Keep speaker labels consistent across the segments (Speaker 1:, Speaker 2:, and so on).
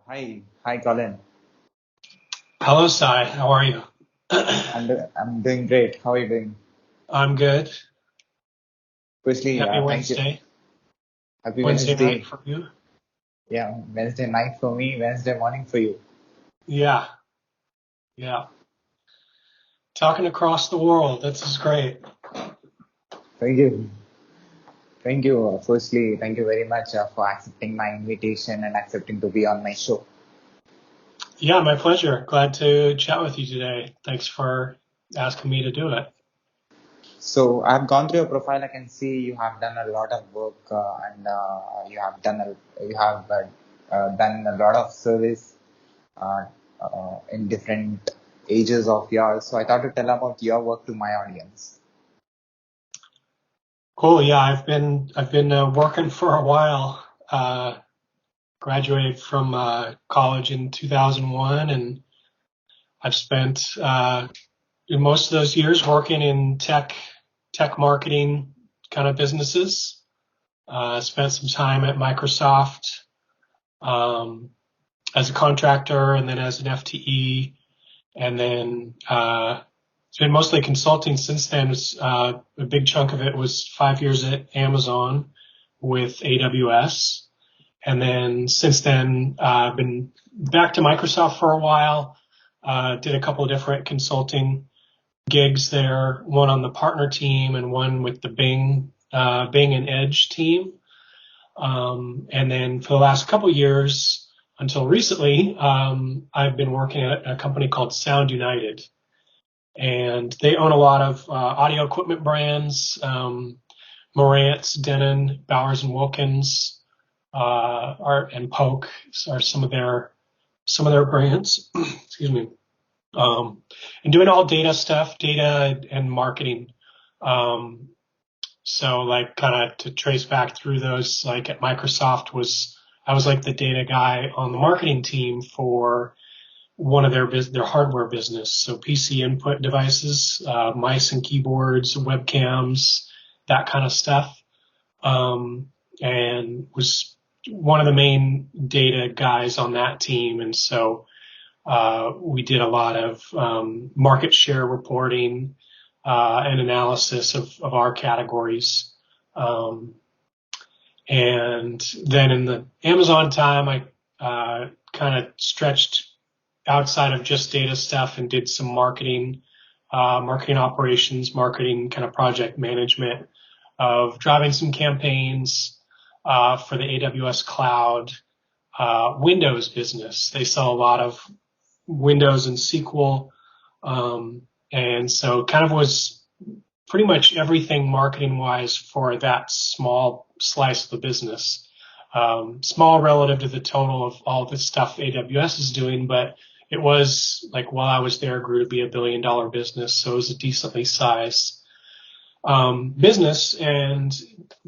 Speaker 1: Hi, Colin.
Speaker 2: Hello, Sai. How are you?
Speaker 1: I'm doing great. How are you doing?
Speaker 2: I'm good.
Speaker 1: Firstly,
Speaker 2: Happy
Speaker 1: thank you.
Speaker 2: Wednesday.
Speaker 1: Happy
Speaker 2: Wednesday night
Speaker 1: Wednesday.
Speaker 2: for you.
Speaker 1: Yeah, Wednesday night for me, Wednesday morning for you.
Speaker 2: Yeah, yeah. Talking across the world. This is great.
Speaker 1: Thank you. Thank you. Firstly, thank you very much for accepting my invitation and accepting to be on my show.
Speaker 2: Yeah, my pleasure. Glad to chat with you today. Thanks for asking me to do it.
Speaker 1: So I've gone through your profile. I can see you have done a lot of work and you have done a lot of service uh, in different ages of yours. So I thought to tell about your work to my audience.
Speaker 2: Cool. Yeah, I've been working for a while. Graduated from college in 2001, and I've spent most of those years working in tech marketing kind of businesses. Spent some time at Microsoft um, as a contractor and then as an FTE. And then it's been mostly consulting since then. A big chunk of it was 5 years at Amazon with AWS. And then since then, I've been back to Microsoft for a while, did a couple of different consulting gigs there, one on the partner team and one with the Bing and Edge team. And then for the last couple of years, until recently, I've been working at a company called Sound United, and they own a lot of audio equipment brands. Marantz, Denon, Bowers and Wilkins, and Polk are some of their brands. Excuse me. And doing all data stuff, data and marketing. Um, so like kind of to trace back through those, like at Microsoft I was like the data guy on the marketing team for one of their hardware business. So PC input devices, mice and keyboards, webcams, that kind of stuff. And was one of the main data guys on that team. And so, we did a lot of, market share reporting, and analysis of our categories. Um, and then in the Amazon time, I kind of stretched outside of just data stuff and did some marketing operations, marketing kind of project management of driving some campaigns for the AWS Cloud Windows business. They sell a lot of Windows and SQL, and so kind of was pretty much everything marketing wise for that small slice of the business. Small relative to the total of all the stuff AWS is doing, but it was like while I was there, grew to be $1 billion business. So it was a decently sized business. And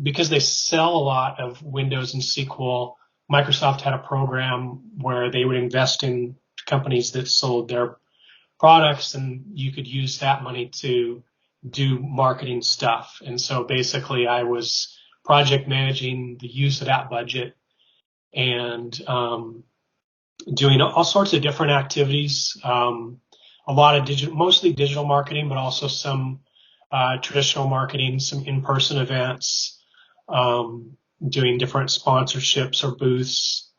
Speaker 2: because they sell a lot of Windows and SQL, Microsoft had a program where they would invest in companies that sold their products, and you could use that money to do marketing stuff. And so basically I was project managing the use of that budget and doing all sorts of different activities, a lot of mostly digital marketing, but also some traditional marketing, some in-person events, doing different sponsorships or booths,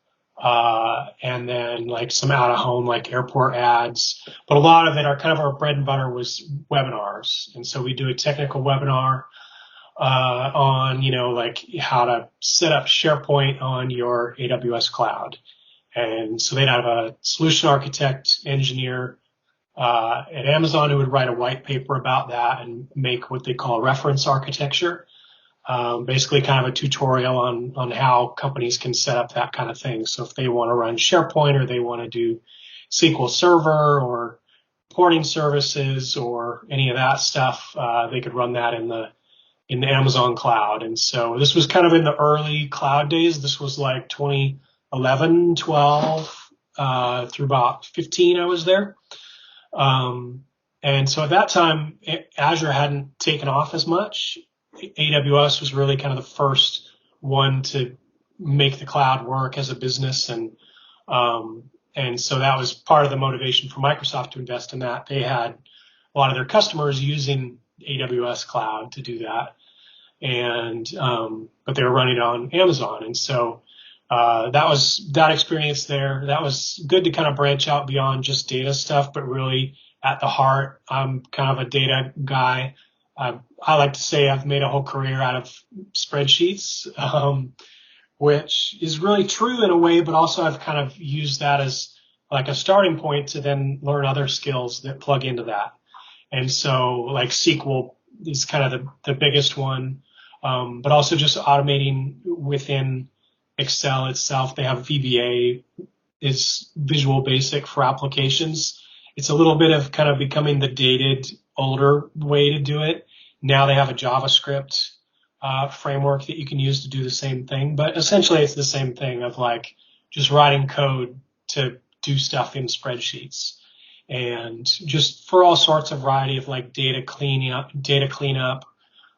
Speaker 2: and then like some out of home, like airport ads. But a lot of it, our bread and butter was webinars. And so we do a technical webinar, on, like how to set up SharePoint on your AWS cloud. And so they'd have a solution architect engineer, at Amazon who would write a white paper about that and make what they call reference architecture. Basically kind of a tutorial on how companies can set up that kind of thing. So if they want to run SharePoint or they want to do SQL Server or porting services or any of that stuff, they could run that in the Amazon cloud. And so this was kind of in the early cloud days. This was like 2011, 12, through about 15 I was there. And so at that time, Azure hadn't taken off as much. AWS was really kind of the first one to make the cloud work as a business. And And so that was part of the motivation for Microsoft to invest in that. They had a lot of their customers using AWS Cloud to do that. And, but they were running it on Amazon. And so, that was that experience there. That was good to kind of branch out beyond just data stuff, but really at the heart, I'm kind of a data guy. I like to say I've made a whole career out of spreadsheets, which is really true in a way, but also I've kind of used that as like a starting point to then learn other skills that plug into that. And so like SQL is kind of the biggest one, but also just automating within Excel itself. They have VBA is Visual Basic for applications. It's a little bit of kind of becoming the dated, older way to do it. Now they have a JavaScript framework that you can use to do the same thing, but essentially it's the same thing of like just writing code to do stuff in spreadsheets, and just for all sorts of variety of like data cleanup,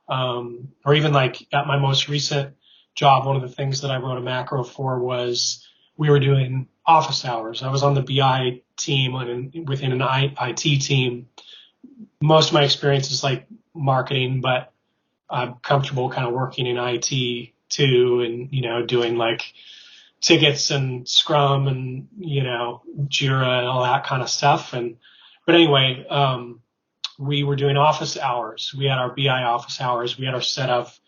Speaker 2: or even like at my most recent job, one of the things that I wrote a macro for was we were doing office hours. I was on the BI team within an IT team. Most of my experience is like marketing, but I'm comfortable kind of working in IT too, and, doing like tickets and Scrum and, Jira and all that kind of stuff. But anyway, we were doing office hours. We had our BI office hours. We had our set of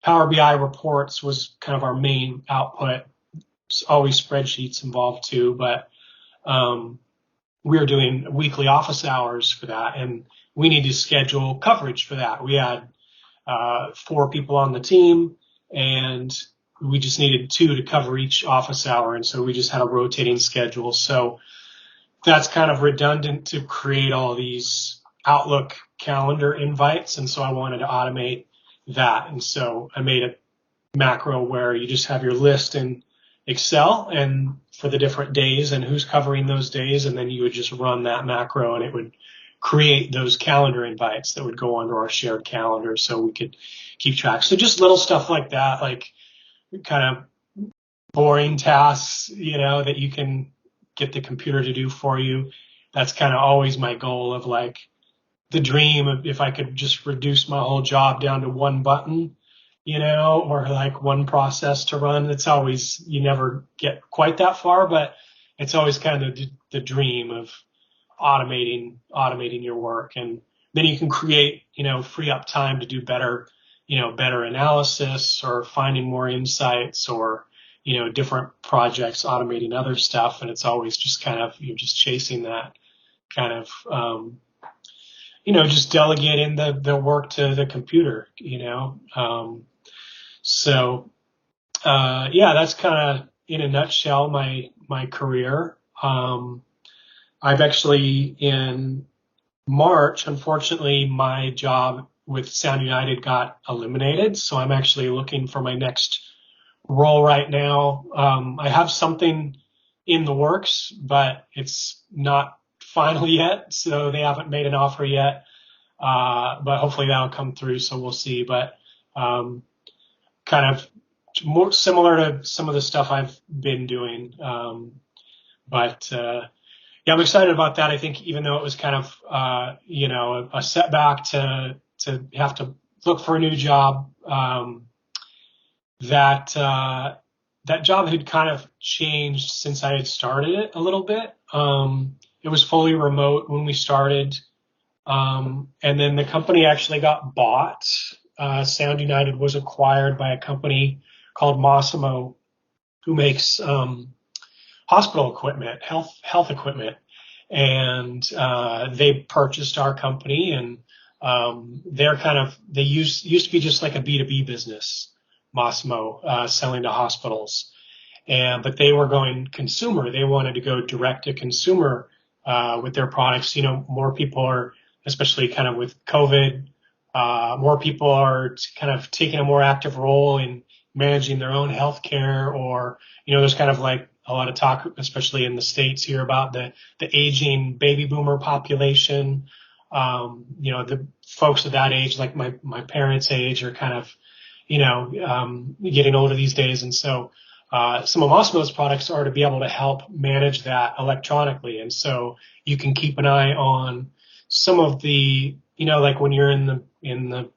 Speaker 2: Power BI reports was kind of our main output. It's always spreadsheets involved too, but we were doing weekly office hours for that, and we need to schedule coverage for that. We had 4 people on the team, and we just needed 2 to cover each office hour, and so we just had a rotating schedule. So that's kind of redundant to create all these Outlook calendar invites, and so I wanted to automate that. And so I made a macro where you just have your list in Excel and for the different days and who's covering those days, and then you would just run that macro and it would create those calendar invites that would go onto our shared calendar so we could keep track. So just little stuff like that, like kind of boring tasks, that you can get the computer to do for you. That's kind of always my goal of like the dream of if I could just reduce my whole job down to one button, or like one process to run. It's always, you never get quite that far, but it's always kind of the dream of automating your work. And then you can create, free up time to do better analysis or finding more insights or, different projects, automating other stuff. And it's always just kind of, you're just chasing that kind of, just delegating the work to the computer, So, that's kind of in a nutshell, my career. I've actually in March, unfortunately, my job with Sound United got eliminated. So I'm actually looking for my next role right now. I have something in the works, but it's not final yet. So they haven't made an offer yet. But hopefully that'll come through. So we'll see. But, kind of more similar to some of the stuff I've been doing. I'm excited about that. I think even though it was kind of, a setback to have to look for a new job, that job had kind of changed since I had started it a little bit. It was fully remote when we started. And then the company actually got bought. Sound United was acquired by a company called Massimo, who makes hospital equipment, health equipment, and they purchased our company, and they used to be just like a B2B business, Massimo, selling to hospitals, but they were going consumer. They wanted to go direct to consumer with their products. More people are, especially kind of with COVID, more people are kind of taking a more active role in managing their own healthcare, or, there's kind of like a lot of talk, especially in the States here, about the aging baby boomer population. The folks of that age, like my parents' age, are kind of, getting older these days. And so, some of Massimo's products are to be able to help manage that electronically. And so you can keep an eye on some of the, like when you're in the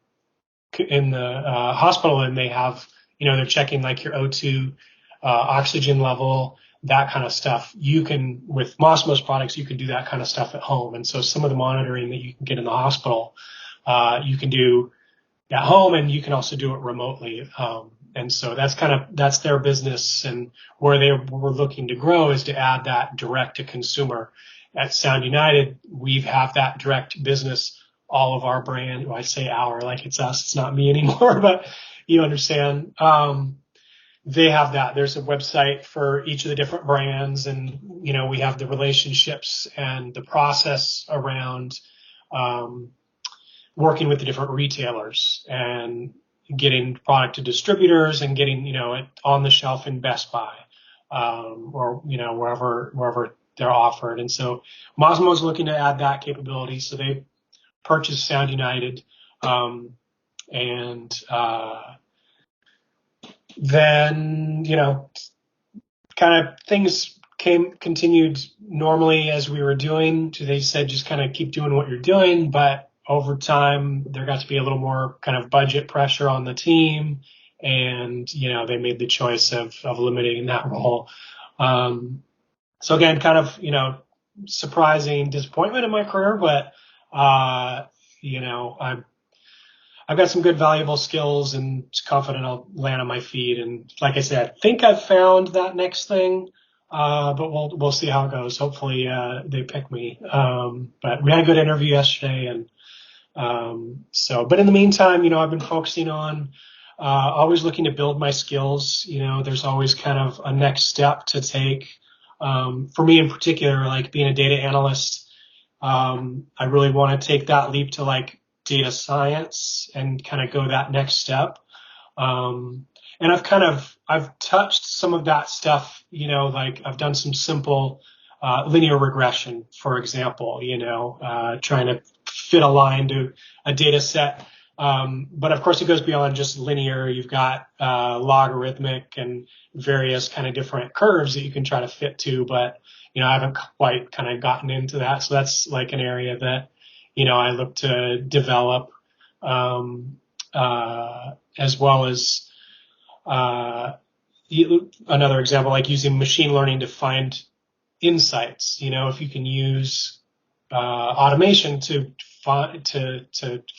Speaker 2: hospital and they have, they're checking like your O2 oxygen level, that kind of stuff. You can, with Massimo's products, you can do that kind of stuff at home. And so some of the monitoring that you can get in the hospital, you can do at home, and you can also do it remotely. And so that's their business, and where they were looking to grow is to add that direct to consumer. At Sound United, we have that direct business. All of our brand, well, I say our, like it's us, it's not me anymore, but you understand. They have that. There's a website for each of the different brands, and we have the relationships and the process around working with the different retailers and getting product to distributors and getting it on the shelf in Best Buy or wherever they're offered. And so Massimo's looking to add that capability, so they purchased Sound United, and then kind of things continued normally as we were doing. They said just kind of keep doing what you're doing, but over time there got to be a little more kind of budget pressure on the team, and they made the choice of eliminating that role. So again, kind of surprising disappointment in my career, but I've got some good valuable skills and confident I'll land on my feet. And like I said, I think I've found that next thing, but we'll see how it goes. Hopefully they pick me. But we had a good interview yesterday, and but in the meantime, I've been focusing on always looking to build my skills. There's always kind of a next step to take. For me in particular, like being a data analyst, I really want to take that leap to like data science and kind of go that next step. And I've touched some of that stuff, like I've done some simple linear regression, for example, trying to fit a line to a data set. But of course it goes beyond just linear. You've got logarithmic and various kind of different curves that you can try to fit to, but I haven't quite kind of gotten into that. So that's like an area that I look to develop, as well as another example, like using machine learning to find insights. If you can use automation to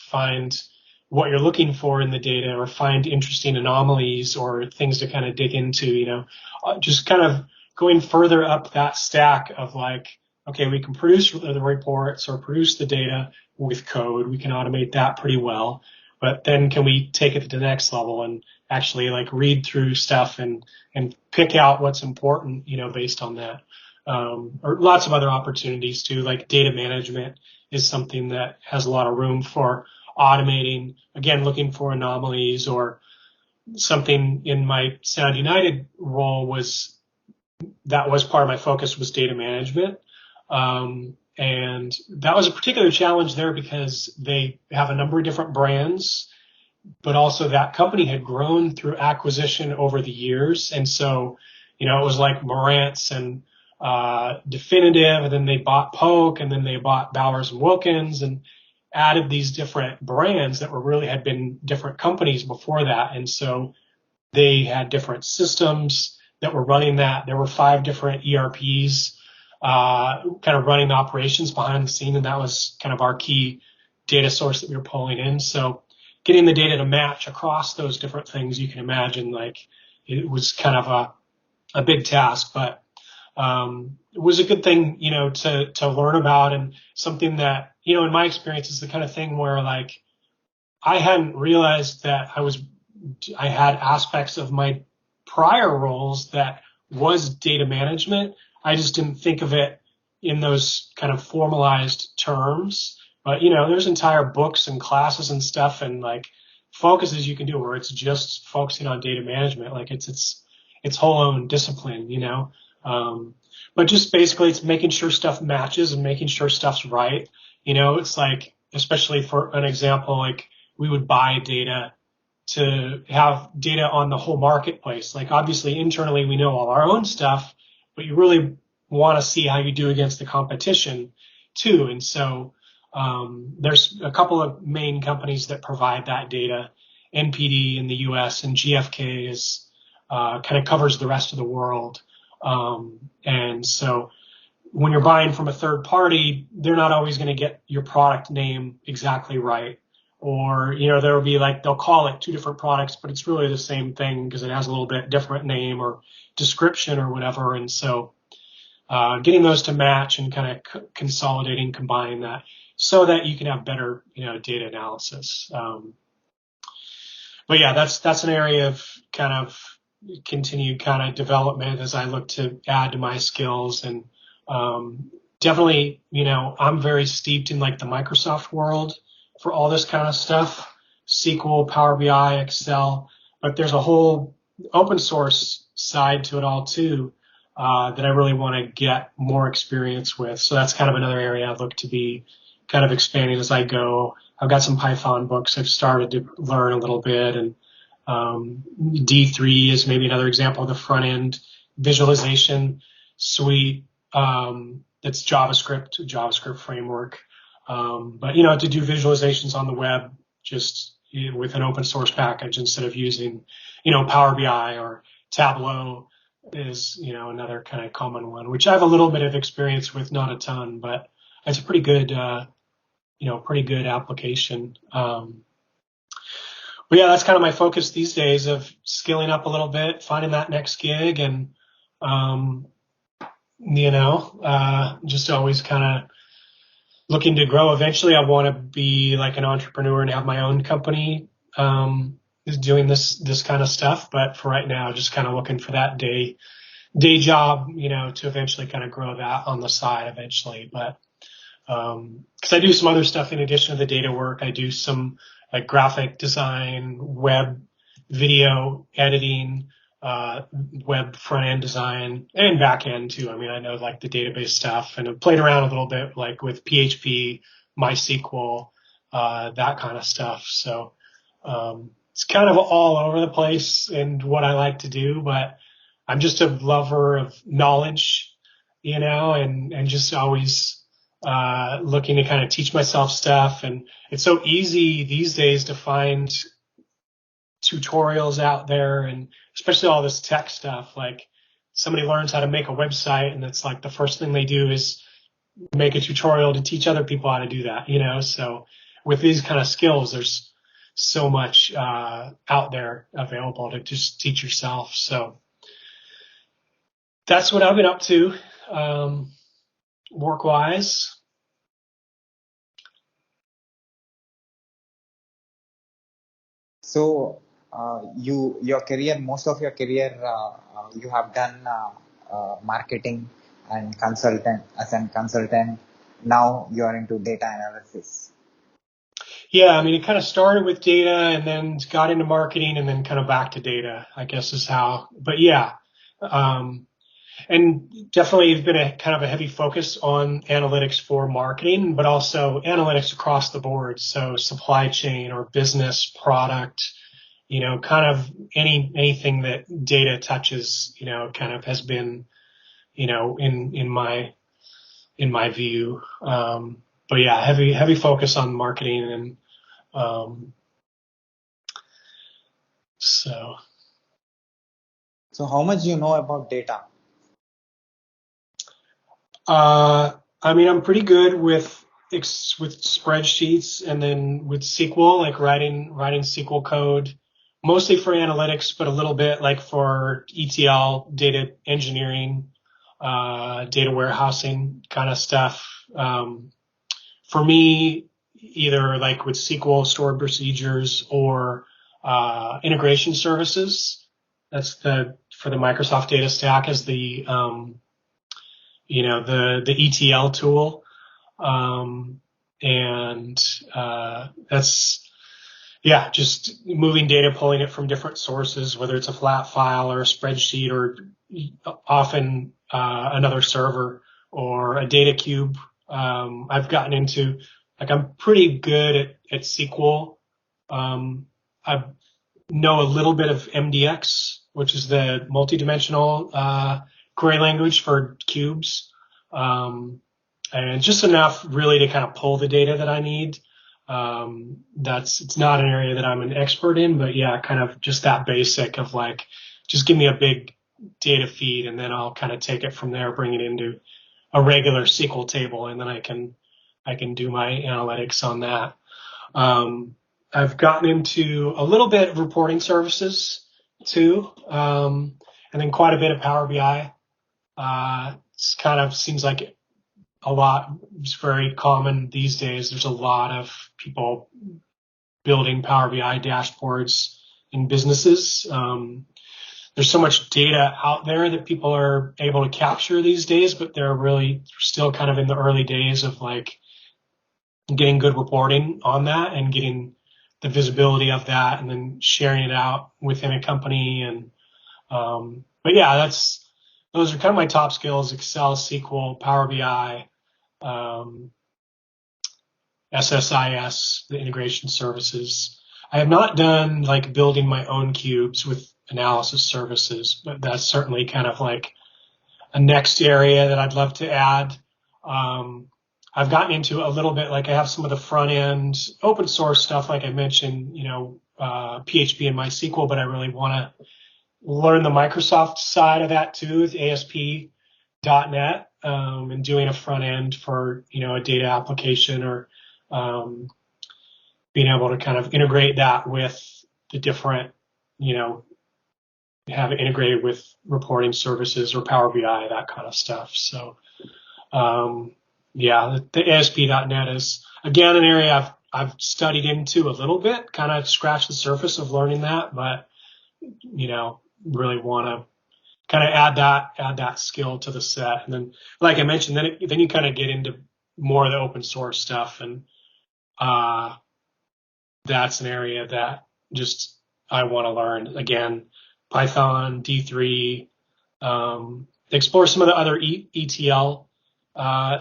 Speaker 2: find what you're looking for in the data, or find interesting anomalies or things to kind of dig into, just kind of going further up that stack of like, okay, we can produce the reports or produce the data with code. We can automate that pretty well, but then can we take it to the next level and actually like read through stuff and pick out what's important, based on that. Or lots of other opportunities too, like data management is something that has a lot of room for automating, again, looking for anomalies. Or something in my Sound United role was part of my focus was data management. And that was a particular challenge there because they have a number of different brands, but also that company had grown through acquisition over the years. And so, it was like Marantz and Definitive, and then they bought Polk, and then they bought Bowers and Wilkins, and added these different brands that had been different companies before that. And so they had different systems that were running that. There were 5 different ERPs kind of running the operations behind the scene, and that was kind of our key data source that we were pulling in. So getting the data to match across those different things, you can imagine, like it was kind of a big task, but it was a good thing, to learn about, and something that, in my experience is the kind of thing where like I hadn't realized that I had aspects of my prior roles that was data management. I just didn't think of it in those kind of formalized terms. But, there's entire books and classes and stuff and like focuses you can do where it's just focusing on data management. Like it's whole own discipline, but just basically it's making sure stuff matches and making sure stuff's right. It's like, especially for an example, like we would buy data to have data on the whole marketplace. Like obviously internally we know all our own stuff, but you really want to see how you do against the competition too. And so there's a couple of main companies that provide that data. NPD in the US and GFK is kind of covers the rest of the world. And so when you're buying from a third party, they're not always going to get your product name exactly right. Or, there will be like, they'll call it two different products, but it's really the same thing because it has a little bit different name or description or whatever. And so, getting those to match and kind of consolidating, combining that so that you can have better, data analysis. But yeah, that's an area of kind of continued kind of development as I look to add to my skills. And definitely, I'm very steeped in like the Microsoft world for all this kind of stuff, SQL, Power BI, Excel, but there's a whole open source side to it all too, that I really want to get more experience with. So that's kind of another area I look to be kind of expanding as I go. I've got some Python books I've started to learn a little bit, and D3 is maybe another example of the front end visualization suite. That's JavaScript framework. But to do visualizations on the web just with an open source package instead of using, Power BI or Tableau is, another kind of common one, which I have a little bit of experience with, not a ton, but it's a pretty good application. But yeah, that's kind of my focus these days of skilling up a little bit, finding that next gig, and, just always kind of looking to grow. Eventually I want to be like an entrepreneur and have my own company, doing this kind of stuff. But for right now, just kind of looking for that day job, to eventually kind of grow that on the side eventually. But, cause I do some other stuff in addition to the data work. I do some like graphic design, web, video editing, web front end design and back end too. I mean, I know like the database stuff, and I've played around a little bit like with PHP, MySQL, that kind of stuff. So, it's kind of all over the place and what I like to do, but I'm just a lover of knowledge, and just always, looking to kind of teach myself stuff. And it's so easy these days to find tutorials out there, and especially all this tech stuff. Like somebody learns how to make a website, and it's like the first thing they do is make a tutorial to teach other people how to do that, So with these kind of skills, there's so much out there available to just teach yourself. So that's what I've been up to, work-wise.
Speaker 1: So, most of your career, you have done marketing and consultant. Now you are into data analysis.
Speaker 2: Yeah, I mean, it kind of started with data and then got into marketing and then kind of back to data, I guess is how. But yeah, and definitely it's been a kind of a heavy focus on analytics for marketing, but also analytics across the board. So supply chain or business product, kind of anything that data touches, kind of has been, in my view. But yeah, heavy focus on marketing and, so.
Speaker 1: So how much do you know about data?
Speaker 2: I mean, I'm pretty good with spreadsheets and then with SQL, like writing SQL code, mostly for analytics, but a little bit like for ETL, data engineering, data warehousing kind of stuff. For me, either like with SQL stored procedures or, integration services. That's for the Microsoft data stack is the ETL tool. That's, just moving data, pulling it from different sources, whether it's a flat file or a spreadsheet or often, another server or a data cube. I've gotten into, like, I'm pretty good at SQL. know a little bit of MDX, which is the multidimensional query language for cubes, and just enough really to kind of pull the data that I need. It's not an area that I'm an expert in, but yeah, kind of just that basic of like, just give me a big data feed and then I'll kind of take it from there, bring it into a regular SQL table, and then I can do my analytics on that. I've gotten into a little bit of reporting services too, and then quite a bit of Power BI. It's kind of seems like a lot. It's very common these days. There's a lot of people building Power BI dashboards in businesses. There's so much data out there that people are able to capture these days, but they're still kind of in the early days of like getting good reporting on that and getting the visibility of that and then sharing it out within a company. And, but yeah, those are kind of my top skills: Excel, SQL, Power BI, SSIS, the integration services. I have not done like building my own cubes with analysis services, but that's certainly kind of like a next area that I'd love to add. I've gotten into a little bit, like I have some of the front end open source stuff, like I mentioned, PHP and MySQL, but I really want to learn the Microsoft side of that too, with ASP.NET, and doing a front end for, a data application, or being able to kind of integrate that with the different, have it integrated with reporting services or Power BI, that kind of stuff. So, the ASP.NET is, again, an area I've studied into a little bit, kind of scratched the surface of learning that, but, really want to kind of add that skill to the set. And then, like I mentioned, then you kind of get into more of the open source stuff. And, that's an area that just I want to learn. Again, Python, D3, explore some of the other ETL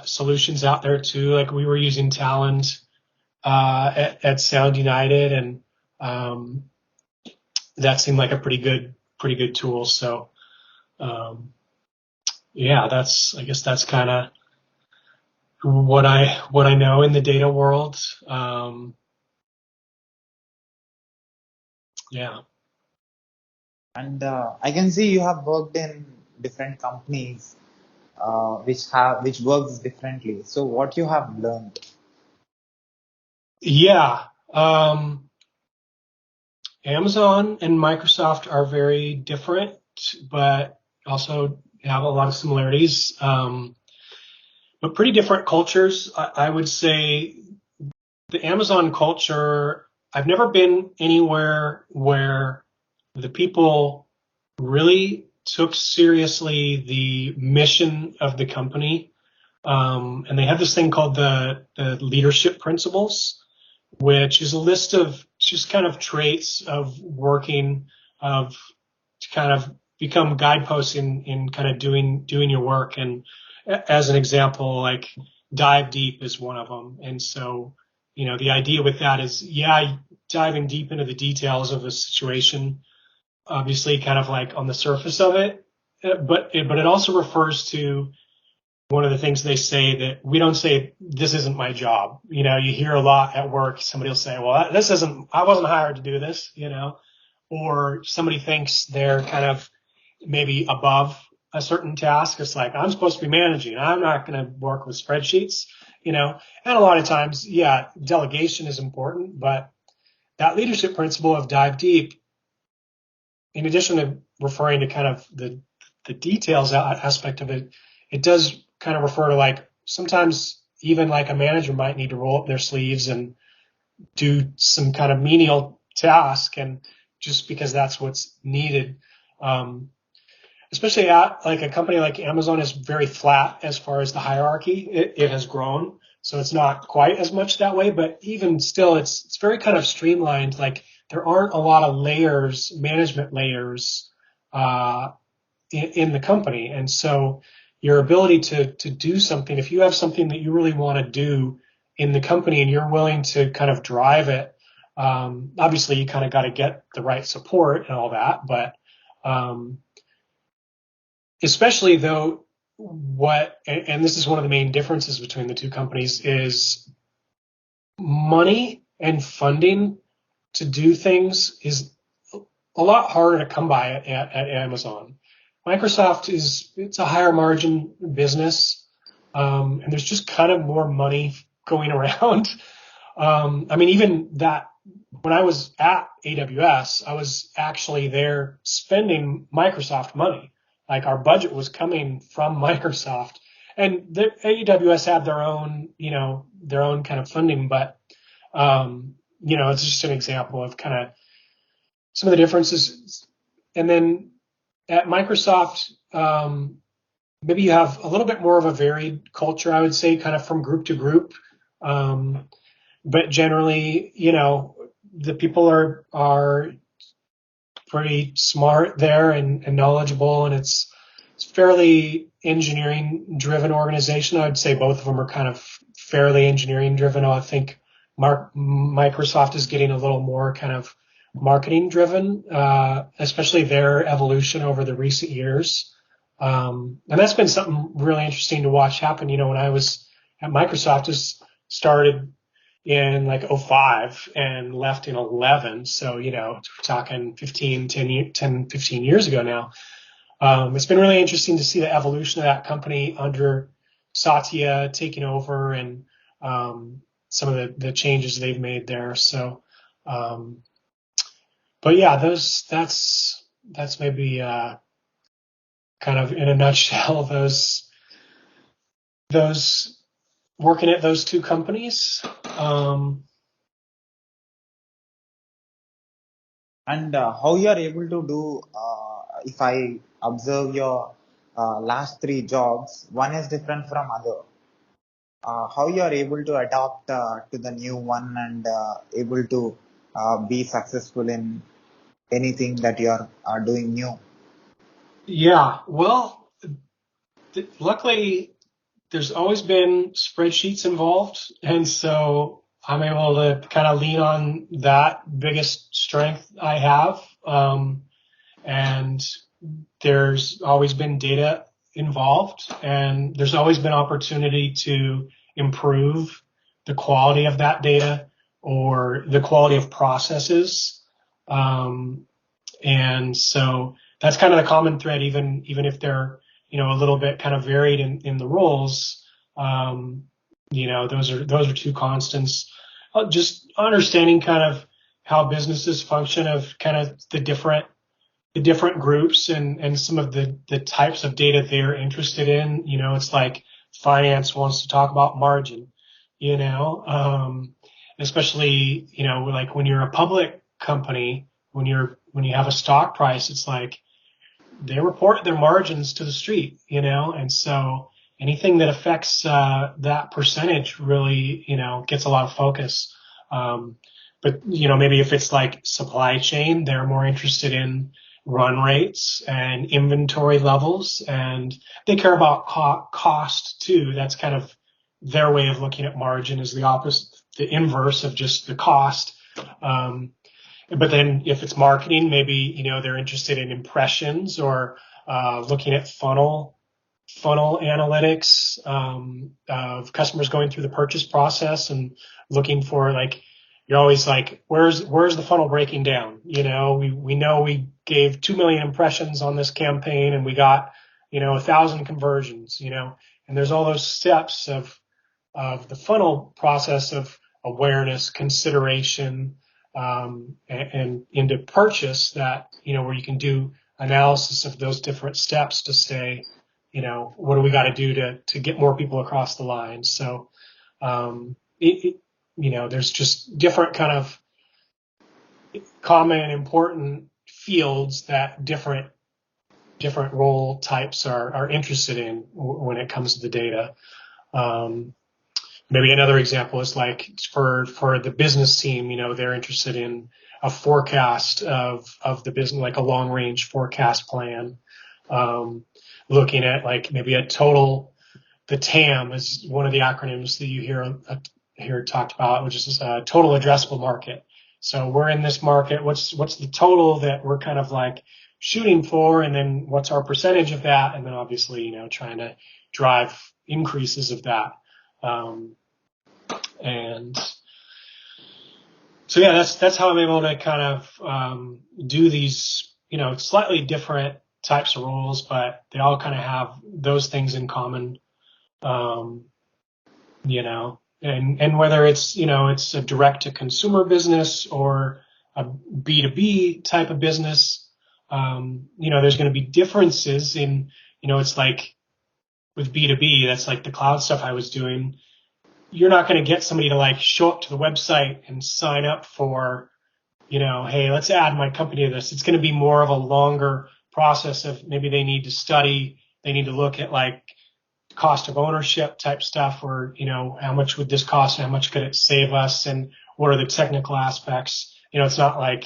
Speaker 2: solutions out there too. Like we were using Talend at Sound United, and that seemed like a pretty good tool. So I guess that's kind of what I know in the data world.
Speaker 1: And I can see you have worked in different companies, which works differently. So what you have learned?
Speaker 2: Yeah. Amazon and Microsoft are very different, but also have a lot of similarities. But pretty different cultures. I would say the Amazon culture, I've never been anywhere where the people really took seriously the mission of the company. And they have this thing called the leadership principles, which is a list of just kind of traits of working, to kind of become guideposts in kind of doing your work. And as an example, like dive deep is one of them. And so, the idea with that is, diving deep into the details of a situation, obviously kind of like on the surface of it, but it also refers to one of the things they say, that we don't say, this isn't my job. You hear a lot at work, somebody will say, well, I wasn't hired to do this, or somebody thinks they're kind of maybe above a certain task. It's like, I'm supposed to be managing. I'm not going to work with spreadsheets, and a lot of times, delegation is important, but that leadership principle of dive deep, in addition to referring to kind of the details aspect of it, it does kind of refer to, like, sometimes even like a manager might need to roll up their sleeves and do some kind of menial task, and just because that's what's needed. Especially at like a company like Amazon is very flat as far as the hierarchy. It has grown, so it's not quite as much that way, but even still, it's very kind of streamlined. Like there aren't a lot of layers, management layers, in the company. And so your ability to do something, if you have something that you really want to do in the company and you're willing to kind of drive it, Obviously, you kind of got to get the right support and all that, but especially though, and this is one of the main differences between the two companies is money and funding to do things is a lot harder to come by at Amazon. Microsoft it's a higher margin business, and there's just kind of more money going around. I mean, even that when I was at AWS, I was actually there spending Microsoft money. Like our budget was coming from Microsoft, and the AWS had their own, their own kind of funding, but it's just an example of kind of some of the differences. And then at Microsoft, maybe you have a little bit more of a varied culture, I would say, kind of from group to group. But generally, the people are pretty smart there and knowledgeable, and it's fairly engineering driven organization. I'd say both of them are kind of fairly engineering driven. I think Microsoft is getting a little more kind of marketing driven, especially their evolution over the recent years. And that's been something really interesting to watch happen. When I was at Microsoft, just started in like '05 and left in 11. So, we're talking 10, 15 years ago now. It's been really interesting to see the evolution of that company under Satya taking over and some of the changes they've made there. So, but yeah, that's maybe kind of in a nutshell those working at those two companies.
Speaker 1: And how you are able to do, if I observe your last three jobs, one is different from other. How you are able to adapt to the new one and able to be successful in anything that you are doing new.
Speaker 2: Yeah, well, luckily there's always been spreadsheets involved, and so I'm able to kind of lean on that biggest strength I have. And there's always been data involved, and there's always been opportunity to improve the quality of that data or the quality of processes. And so that's kind of the common thread, even if they're, a little bit kind of varied in the roles. Those are two constants. Just understanding kind of how businesses function of kind of the different groups and some of the types of data they're interested in. It's like finance wants to talk about margin, especially, like when you're a public company, when you have a stock price, it's like they report their margins to the street, and so anything that affects that percentage really, gets a lot of focus. But maybe if it's like supply chain, they're more interested in run rates and inventory levels, and they care about cost too. That's kind of their way of looking at margin, is the opposite, the inverse of just the cost. But then if it's marketing, maybe, they're interested in impressions or looking at funnel analytics of customers going through the purchase process and looking for, like, you're always like, where's the funnel breaking down? We know we gave 2 million impressions on this campaign and we got, 1,000 conversions, and there's all those steps of the funnel process of awareness, consideration, and into purchase that, where you can do analysis of those different steps to say, what do we got to do to get more people across the line? So, there's just different kind of common and important fields that different role types are interested in when it comes to the data. Maybe another example is like for the business team, they're interested in a forecast of the business, like a long range forecast plan. Looking at like maybe the TAM is one of the acronyms that you hear talked about, which is total addressable market. So we're in this market. What's the total that we're kind of like shooting for? And then what's our percentage of that? And then obviously, trying to drive increases of that. And so yeah, that's how I'm able to kind of do these, slightly different types of roles, but they all kind of have those things in common. And whether it's, it's a direct to consumer business or a B2B type of business, there's going to be differences in, it's like with B2B, that's like the cloud stuff I was doing. You're not going to get somebody to like show up to the website and sign up for, hey, let's add my company to this. It's going to be more of a longer process of maybe they need to study, they need to look at like cost of ownership type stuff, or, how much would this cost and how much could it save us and what are the technical aspects? It's not like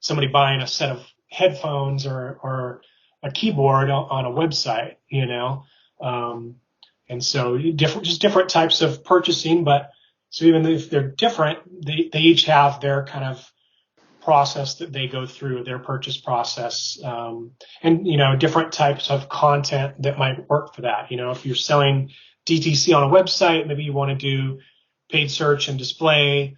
Speaker 2: somebody buying a set of headphones or a keyboard on a website, and so different types of purchasing, but so even if they're different, they each have their kind of process that they go through, their purchase process, and different types of content that might work for that. If you're selling DTC on a website, maybe you want to do paid search and display,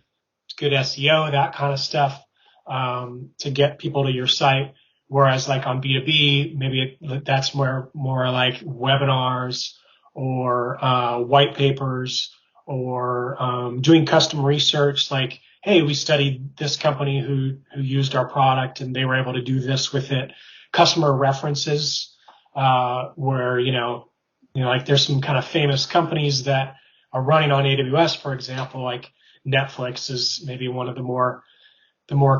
Speaker 2: good SEO, that kind of stuff, to get people to your site. Whereas like on B2B, maybe that's more like webinars or white papers or doing custom research, like, hey, we studied this company who used our product and they were able to do this with it. Customer references, where, like there's some kind of famous companies that are running on AWS, for example, like Netflix is maybe one of the more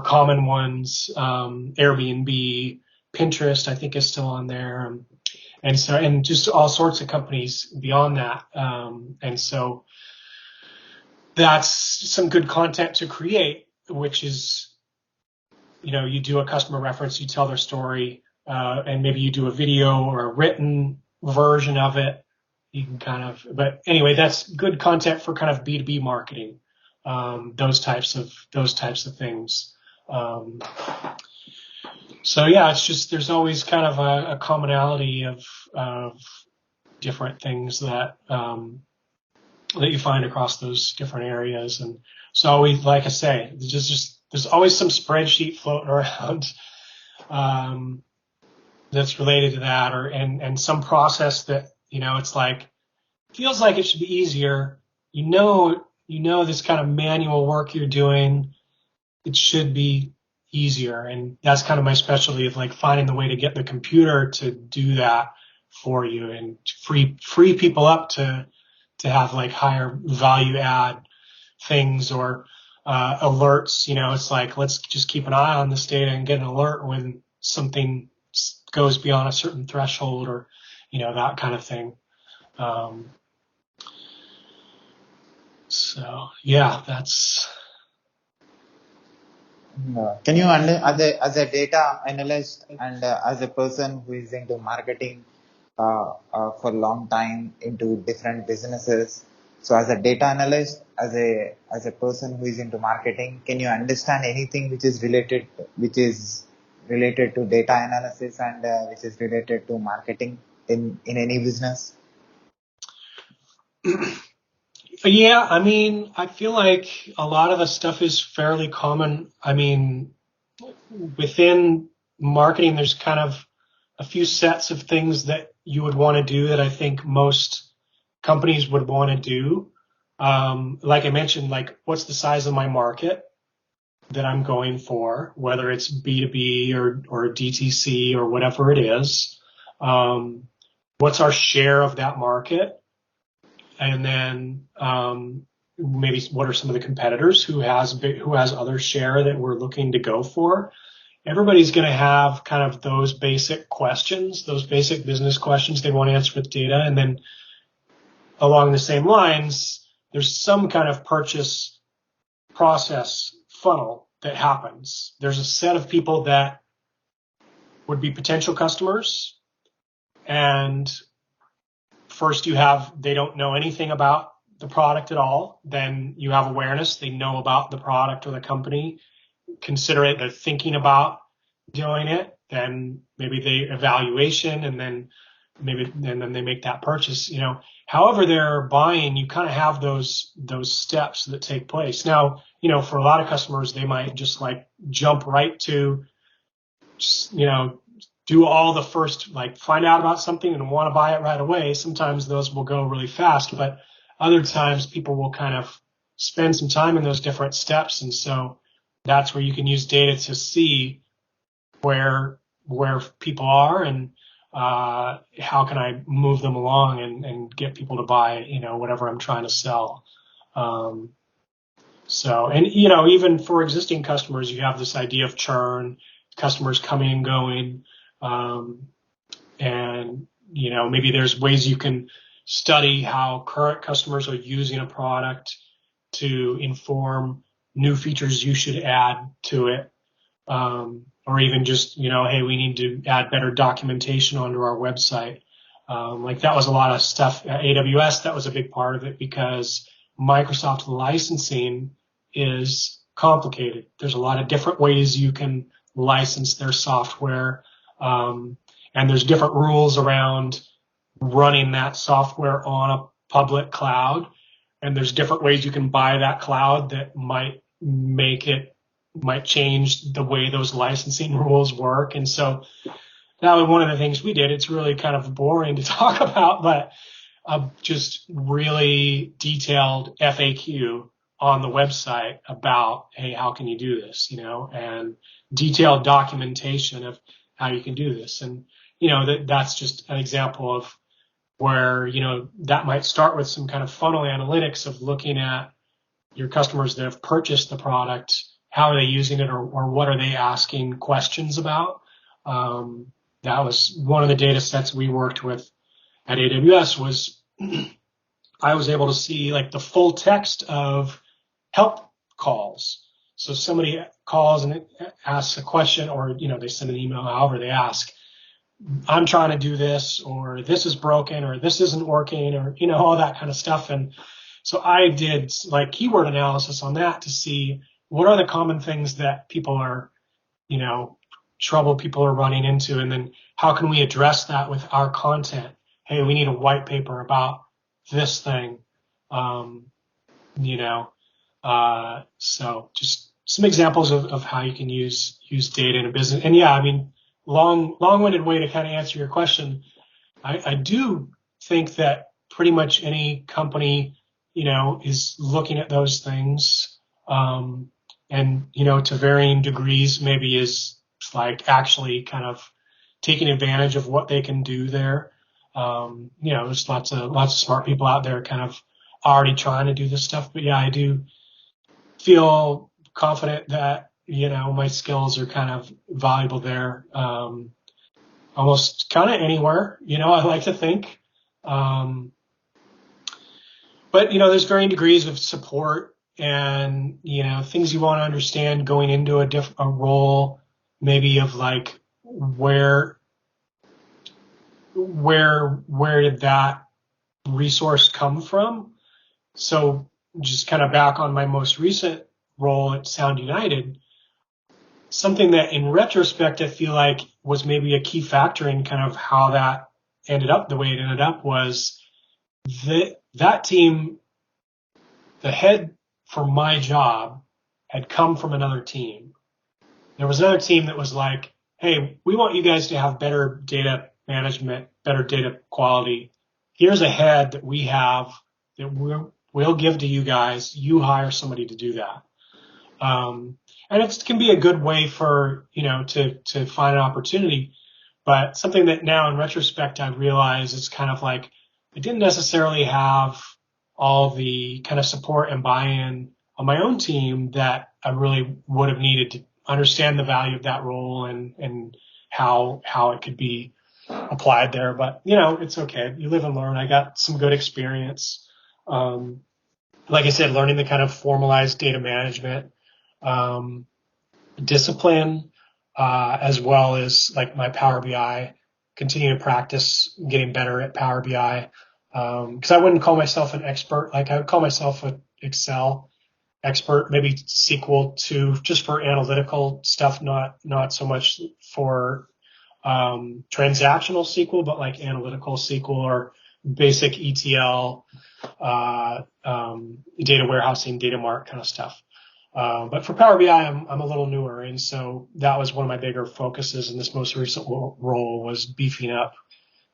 Speaker 2: common ones. Airbnb, Pinterest, I think is still on there. And just all sorts of companies beyond that. And so that's some good content to create, which is, you do a customer reference, you tell their story, and maybe you do a video or a written version of it. You can but anyway, that's good content for kind of B2B marketing, those types of things. So yeah, it's just, there's always kind of a commonality of different things that you find across those different areas. And so like I say, there's always some spreadsheet floating around, that's related to that, and some process that, it's like, feels like it should be easier. This kind of manual work you're doing, it should be easier. And that's kind of my specialty, of like finding the way to get the computer to do that for you and free people up to have like higher value add things, or alerts. It's like, let's just keep an eye on this data and get an alert when something goes beyond a certain threshold, or that kind of thing. So yeah, that's.
Speaker 1: Can you, as a data analyst and as a person who is into marketing for a long time into different businesses, so as a data analyst, as a person who is into marketing, can you understand anything which is related to data analysis and which is related to marketing in any business?
Speaker 2: Yeah, I mean, I feel like a lot of the stuff is fairly common. I mean, within marketing, there's kind of a few sets of things that you would want to do that I think most companies would want to do. Like I mentioned, like, what's the size of my market that I'm going for, whether it's B2B or DTC or whatever it is. What's our share of that market? And then maybe what are some of the competitors who has other share that we're looking to go for? Everybody's going to have kind of those basic questions, those basic business questions they want to answer with data. And then along the same lines, there's some kind of purchase process funnel that happens. There's a set of people that would be potential customers, and first they don't know anything about the product at all. Then you have awareness. They know about the product or the company. consider it, they're thinking about doing it, then maybe they evaluation and then they make that purchase, However they're buying, you kind of have those steps that take place. Now, for a lot of customers, they might just like jump right to, do all the first, like find out about something and want to buy it right away. Sometimes those will go really fast, but other times people will kind of spend some time in those different steps. And so that's where you can use data to see where people are and how can I move them along and get people to buy, whatever I'm trying to sell. Even for existing customers, you have this idea of churn, customers coming and going. Maybe there's ways you can study how current customers are using a product to inform new features you should add to it. Or even just, hey, we need to add better documentation onto our website. Like that was a lot of stuff at AWS. That was a big part of it because Microsoft licensing is complicated. There's a lot of different ways you can license their software. And there's different rules around running that software on a public cloud. And there's different ways you can buy that cloud that might change the way those licensing rules work. And so that was one of the things we did. It's really kind of boring to talk about, but just really detailed FAQ on the website about, hey, how can you do this, and detailed documentation of how you can do this. And, that's just an example of where, that might start with some kind of funnel analytics of looking at your customers that have purchased the product. How are they using it, or what are they asking questions about? That was one of the data sets we worked with at AWS was I was able to see like the full text of help calls. So somebody calls and asks a question, or, they send an email, however they ask, I'm trying to do this, or this is broken, or this isn't working, or, all that kind of stuff. And so I did like keyword analysis on that to see what are the common things that people are, trouble people are running into, and then how can we address that with our content? Hey, we need a white paper about this thing, so just some examples of how you can use data in a business. And yeah, I mean, long-winded way to kind of answer your question. I do think that pretty much any company, is looking at those things, and, to varying degrees, maybe is like actually kind of taking advantage of what they can do there. There's lots of smart people out there kind of already trying to do this stuff. But yeah, I do feel confident that, my skills are kind of valuable there. Almost kind of anywhere, I like to think. But, there's varying degrees of support and, things you want to understand going into a role, maybe of like where did that resource come from? So just kind of back on my most recent role at Sound United, something that in retrospect I feel like was maybe a key factor in kind of how that ended up the way it ended up was that team, the head for my job had come from another team. There was another team that was like, hey, we want you guys to have better data management, better data quality. Here's a head that we have that we'll give to you guys. You hire somebody to do that. And it can be a good way for, to find an opportunity, but something that now in retrospect, I realize it's kind of like I didn't necessarily have all the kind of support and buy-in on my own team that I really would have needed to understand the value of that role and how it could be applied there. But, it's okay. You live and learn. I got some good experience. Like I said, learning the kind of formalized data management, discipline, as well as like my Power BI, continue to practice getting better at Power BI. Cause I wouldn't call myself an expert. Like I would call myself an Excel expert, maybe SQL too, just for analytical stuff, not so much for transactional SQL, but like analytical SQL or basic ETL, data warehousing, data mart kind of stuff. But for Power BI, I'm a little newer, and so that was one of my bigger focuses in this most recent role was beefing up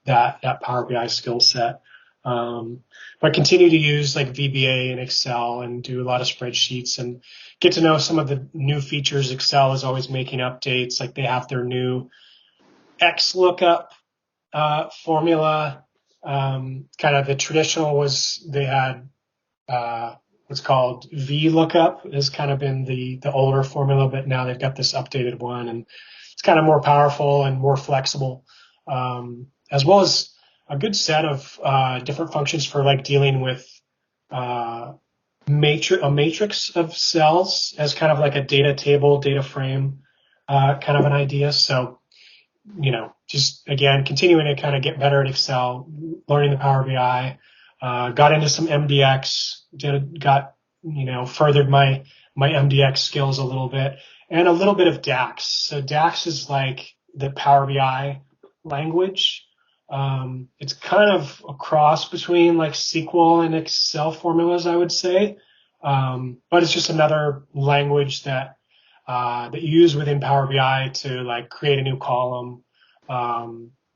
Speaker 2: that Power BI skill set. But continue to use like VBA and Excel and do a lot of spreadsheets and get to know some of the new features. Excel is always making updates. Like they have their new X lookup formula. Kind of the traditional was they had what's called VLOOKUP has kind of been the older formula, but now they've got this updated one, and it's kind of more powerful and more flexible, as well as a good set of different functions for like dealing with a matrix of cells as kind of like a data table, data frame kind of an idea. So, just again, continuing to kind of get better at Excel, learning the Power BI, got into some MDX, furthered my MDX skills a little bit, and a little bit of DAX. So DAX is like the Power BI language. It's kind of a cross between like SQL and Excel formulas, I would say. But it's just another language that you use within Power BI to like create a new column,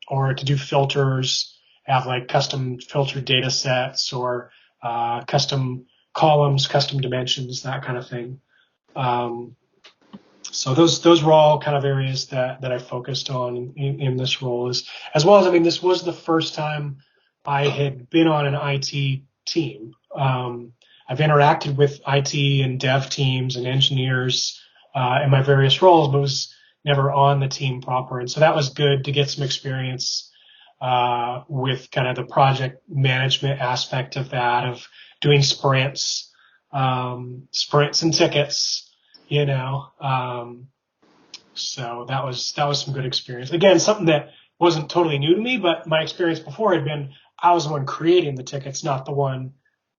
Speaker 2: or to do filters, have like custom filtered data sets or custom columns, custom dimensions, that kind of thing. So those were all kind of areas that I focused on in this role, as well as, this was the first time I had been on an IT team. I've interacted with IT and dev teams and engineers in my various roles, but was never on the team proper. And so that was good to get some experience with kind of the project management aspect of that, of doing sprints and tickets, so that was some good experience. Again, something that wasn't totally new to me, but my experience before had been I was the one creating the tickets, not the one,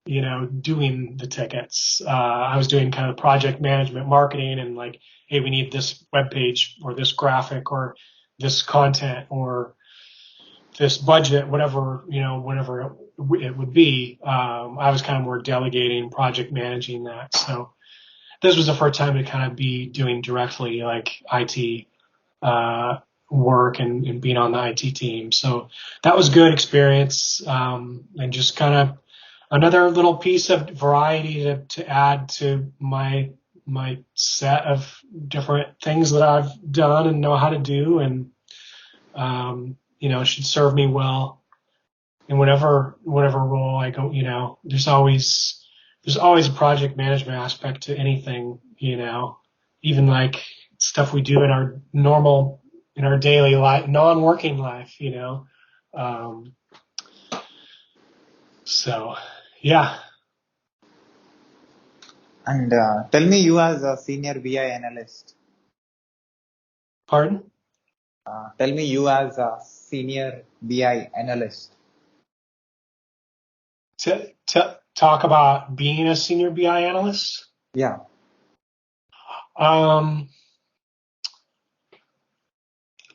Speaker 2: doing the tickets. I was doing kind of project management, marketing, and like, hey, we need this web page or this graphic or this content or this budget, whatever it would be. I was kind of more delegating, project managing that. So this was the first time to kind of be doing directly like IT work and being on the IT team. So that was good experience, and just kind of another little piece of variety to add to my set of different things that I've done and know how to do, and should serve me well in whatever role I go. There's always a project management aspect to anything, even like stuff we do in our daily life, non-working life, so yeah.
Speaker 1: And tell me, you as a senior BI analyst.
Speaker 2: Pardon?
Speaker 1: Tell me, you as a senior BI analyst.
Speaker 2: To talk about being a senior BI analyst?
Speaker 1: Yeah.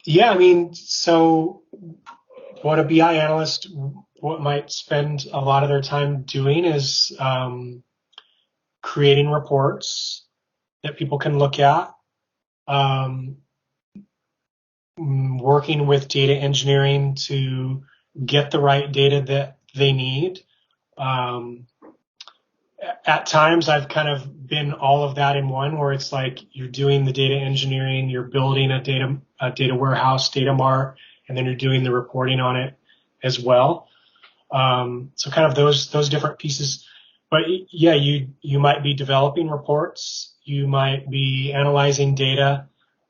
Speaker 2: Yeah, so what a BI analyst might spend a lot of their time doing is creating reports that people can look at, working with data engineering to get the right data that they need. At times I've kind of been all of that in one, where it's like you're doing the data engineering, you're building a data warehouse, data mart, and then you're doing the reporting on it as well. So kind of those different pieces. But yeah, you might be developing reports, you might be analyzing data,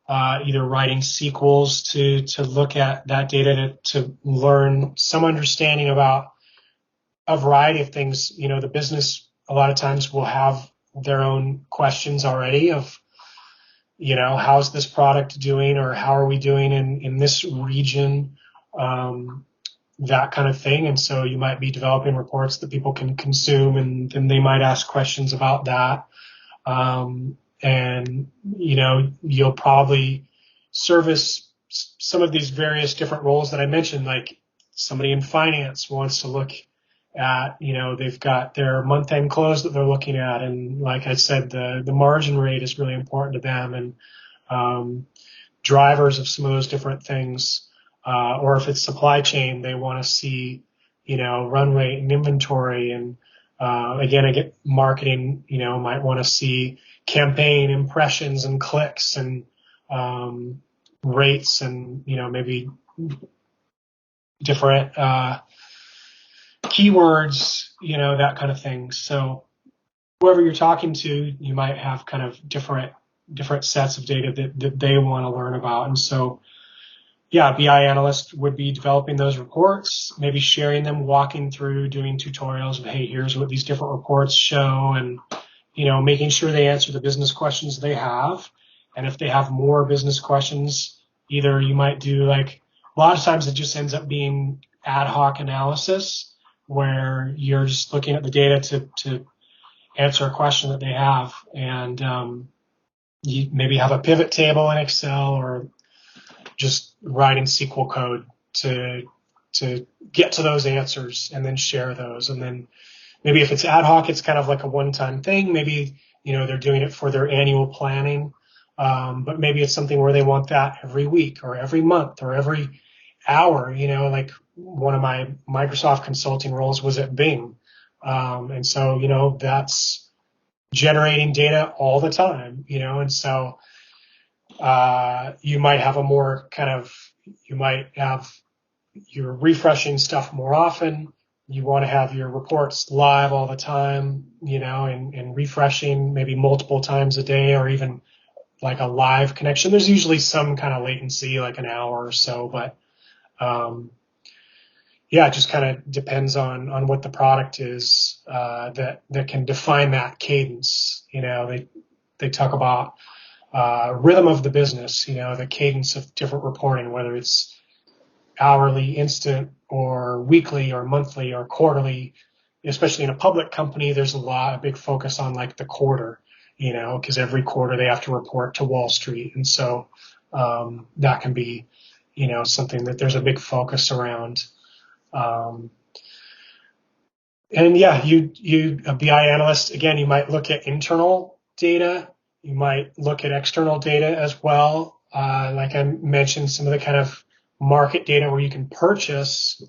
Speaker 2: either writing SQLs to look at that data to learn some understanding about a variety of things. The business a lot of times will have their own questions already of, how's this product doing, or how are we doing in this region, that kind of thing. And so you might be developing reports that people can consume, and then they might ask questions about that. And, you'll probably service some of these various different roles that I mentioned, like somebody in finance wants to look at, they've got their month-end close that they're looking at. And like I said, the margin rate is really important to them, and drivers of some of those different things. Or if it's supply chain, they want to see, run rate and inventory. And again, I get marketing, might want to see campaign impressions and clicks and rates and, maybe different keywords, that kind of thing. So whoever you're talking to, you might have kind of different sets of data that they want to learn about. And so, yeah, BI analyst would be developing those reports, maybe sharing them, walking through, doing tutorials of, hey, here's what these different reports show, and, making sure they answer the business questions they have. And if they have more business questions, either you might do, like, a lot of times it just ends up being ad hoc analysis where you're just looking at the data to answer a question that they have. And you maybe have a pivot table in Excel, or just writing SQL code to get to those answers and then share those. And then maybe if it's ad hoc, it's kind of like a one-time thing. Maybe, they're doing it for their annual planning. But maybe it's something where they want that every week or every month or every hour, like one of my Microsoft consulting roles was at Bing. And so, that's generating data all the time, and so you might have you're refreshing stuff more often. You want to have your reports live all the time, and refreshing maybe multiple times a day, or even like a live connection. There's usually some kind of latency, like an hour or so, but it just kind of depends on what the product is that can define that cadence. They talk about rhythm of the business, the cadence of different reporting, whether it's hourly, instant, or weekly, or monthly, or quarterly. Especially in a public company, there's a big focus on like the quarter, because every quarter they have to report to Wall Street. And so that can be, something that there's a big focus around. And yeah, a BI analyst, again, you might look at internal data. You might look at external data as well. Like I mentioned, some of the kind of market data where you can purchase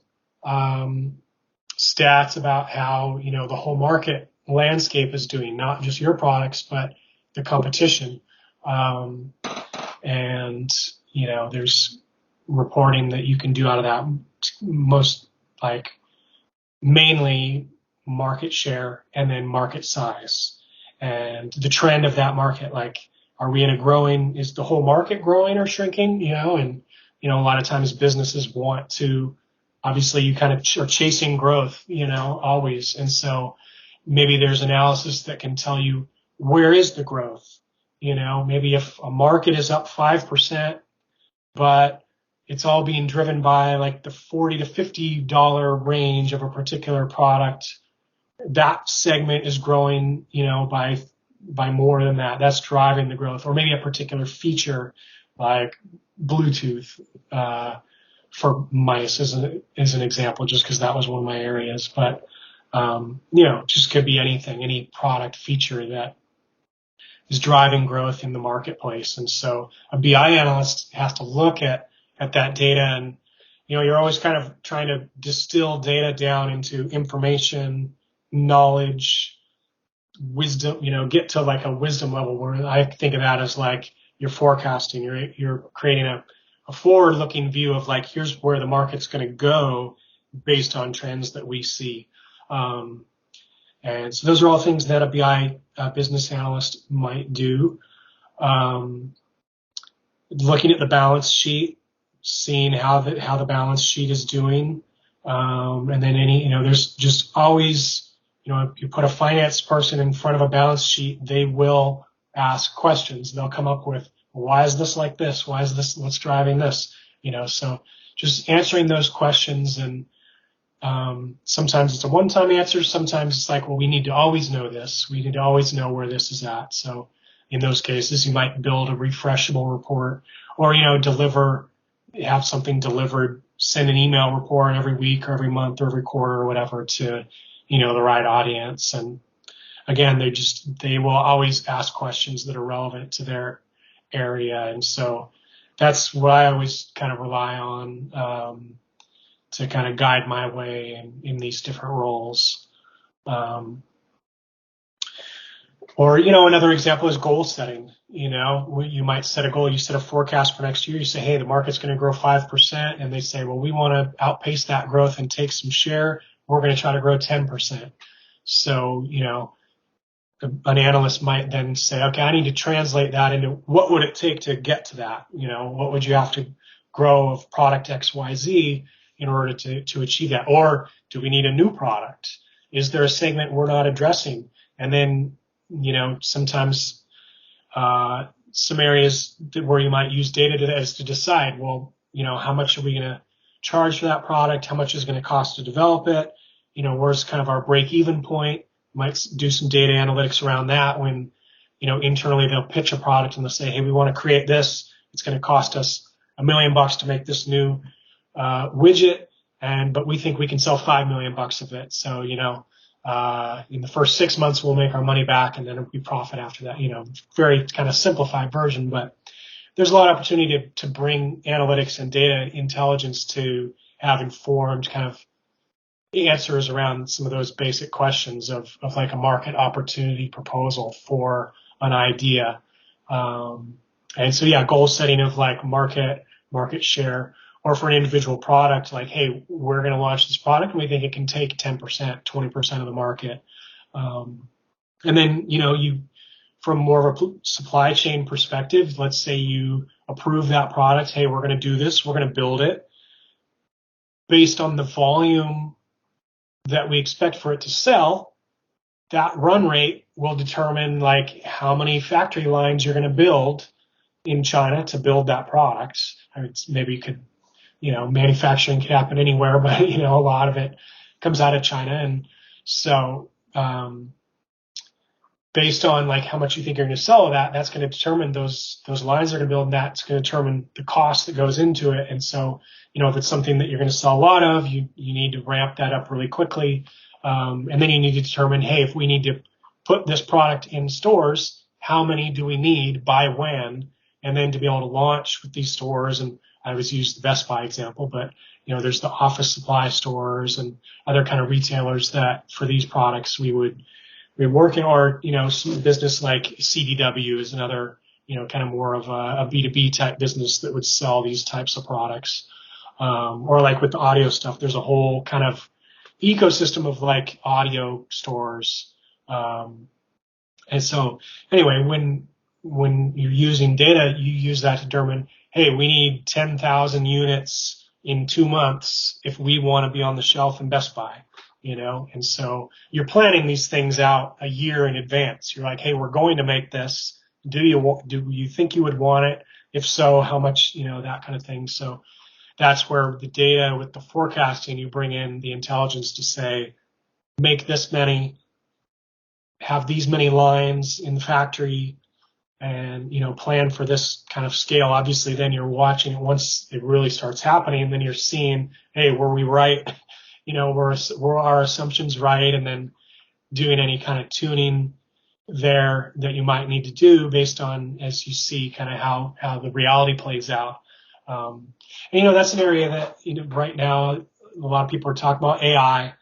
Speaker 2: stats about how, the whole market landscape is doing, not just your products, but the competition. And, there's reporting that you can do out of that, mainly market share and then market size and the trend of that market. Like, are we is the whole market growing or shrinking? And, a lot of times businesses want to, obviously you kind of are chasing growth, always. And so maybe there's analysis that can tell you where is the growth, maybe if a market is up 5%, but it's all being driven by like the $40 to $50 range of a particular product, that segment is growing, by more than that. That's driving the growth. Or maybe a particular feature like Bluetooth, for mice as an example, just because that was one of my areas. But, just could be anything, any product feature that is driving growth in the marketplace. And so a BI analyst has to look at that data, and, you're always kind of trying to distill data down into information, knowledge, wisdom, get to like a wisdom level, where I think of that as like you're forecasting, you're creating a forward-looking view of like, here's where the market's going to go based on trends that we see. And so those are all things that a BI business analyst might do. Looking at the balance sheet, seeing how the balance sheet is doing. And then there's just always, if you put a finance person in front of a balance sheet, they will ask questions. They'll come up with, why is this like this? What's driving this? So just answering those questions and Sometimes it's a one-time answer. Sometimes it's like, well, we need to always know this. We need to always know where this is at. So in those cases, you might build a refreshable report or, have something delivered, send an email report every week or every month or every quarter or whatever to, the right audience. And again, they will always ask questions that are relevant to their area. And so that's what I always kind of rely on, to kind of guide my way in these different roles. Or another example is goal setting. You might set a goal, you set a forecast for next year. You say, hey, the market's going to grow 5%. And they say, well, we want to outpace that growth and take some share. We're going to try to grow 10%. So, an analyst might then say, okay, I need to translate that into what would it take to get to that? What would you have to grow of product XYZ in order to achieve that? Or do we need a new product? Is there a segment we're not addressing? And then, sometimes some areas where you might use data to decide, well, how much are we going to charge for that product? How much is it going to cost to develop it? Where's kind of our break-even point? Might do some data analytics around that when, internally they'll pitch a product and they'll say, hey, we want to create this. It's going to cost us $1 million to make this new widget, but we think we can sell $5 million of it. So, in the first 6 months, we'll make our money back and then it'll be profit after that. Very kind of simplified version, but there's a lot of opportunity to bring analytics and data intelligence to have informed kind of answers around some of those basic questions of like a market opportunity proposal for an idea. And so, yeah, goal setting of like market share, or for an individual product, like, hey, we're going to launch this product and we think it can take 10%, 20% of the market. And then, from more of a supply chain perspective, let's say you approve that product. Hey, we're going to do this. We're going to build it based on the volume that we expect for it to sell. That run rate will determine like how many factory lines you're going to build in China to build that product. I mean, maybe you could, manufacturing could happen anywhere, but a lot of it comes out of China. And so, based on like how much you think you're going to sell of that, that's going to determine those lines are going to build, and that's going to determine the cost that goes into it. And so, if it's something that you're going to sell a lot of, you need to ramp that up really quickly. And then you need to determine, hey, if we need to put this product in stores, how many do we need by when? And then to be able to launch with these stores. And I always use the Best Buy example, but there's the office supply stores and other kind of retailers that for these products we're working, or, some business like CDW is another, kind of more of a B2B type business that would sell these types of products. Or like with the audio stuff, there's a whole kind of ecosystem of like audio stores. And so anyway, when you're using data, you use that to determine, hey, we need 10,000 units in 2 months if we want to be on the shelf in Best Buy. And so you're planning these things out a year in advance. You're like, hey, we're going to make this. Do you think you would want it? If so, how much, that kind of thing. So that's where the data with the forecasting, you bring in the intelligence to say, make this many, have these many lines in the factory, and, plan for this kind of scale. Obviously, then you're watching it once it really starts happening, and then you're seeing, hey, were we right? Were our assumptions right? And then doing any kind of tuning there that you might need to do based on, as you see kind of how the reality plays out. And, that's an area that, right now, a lot of people are talking about AI,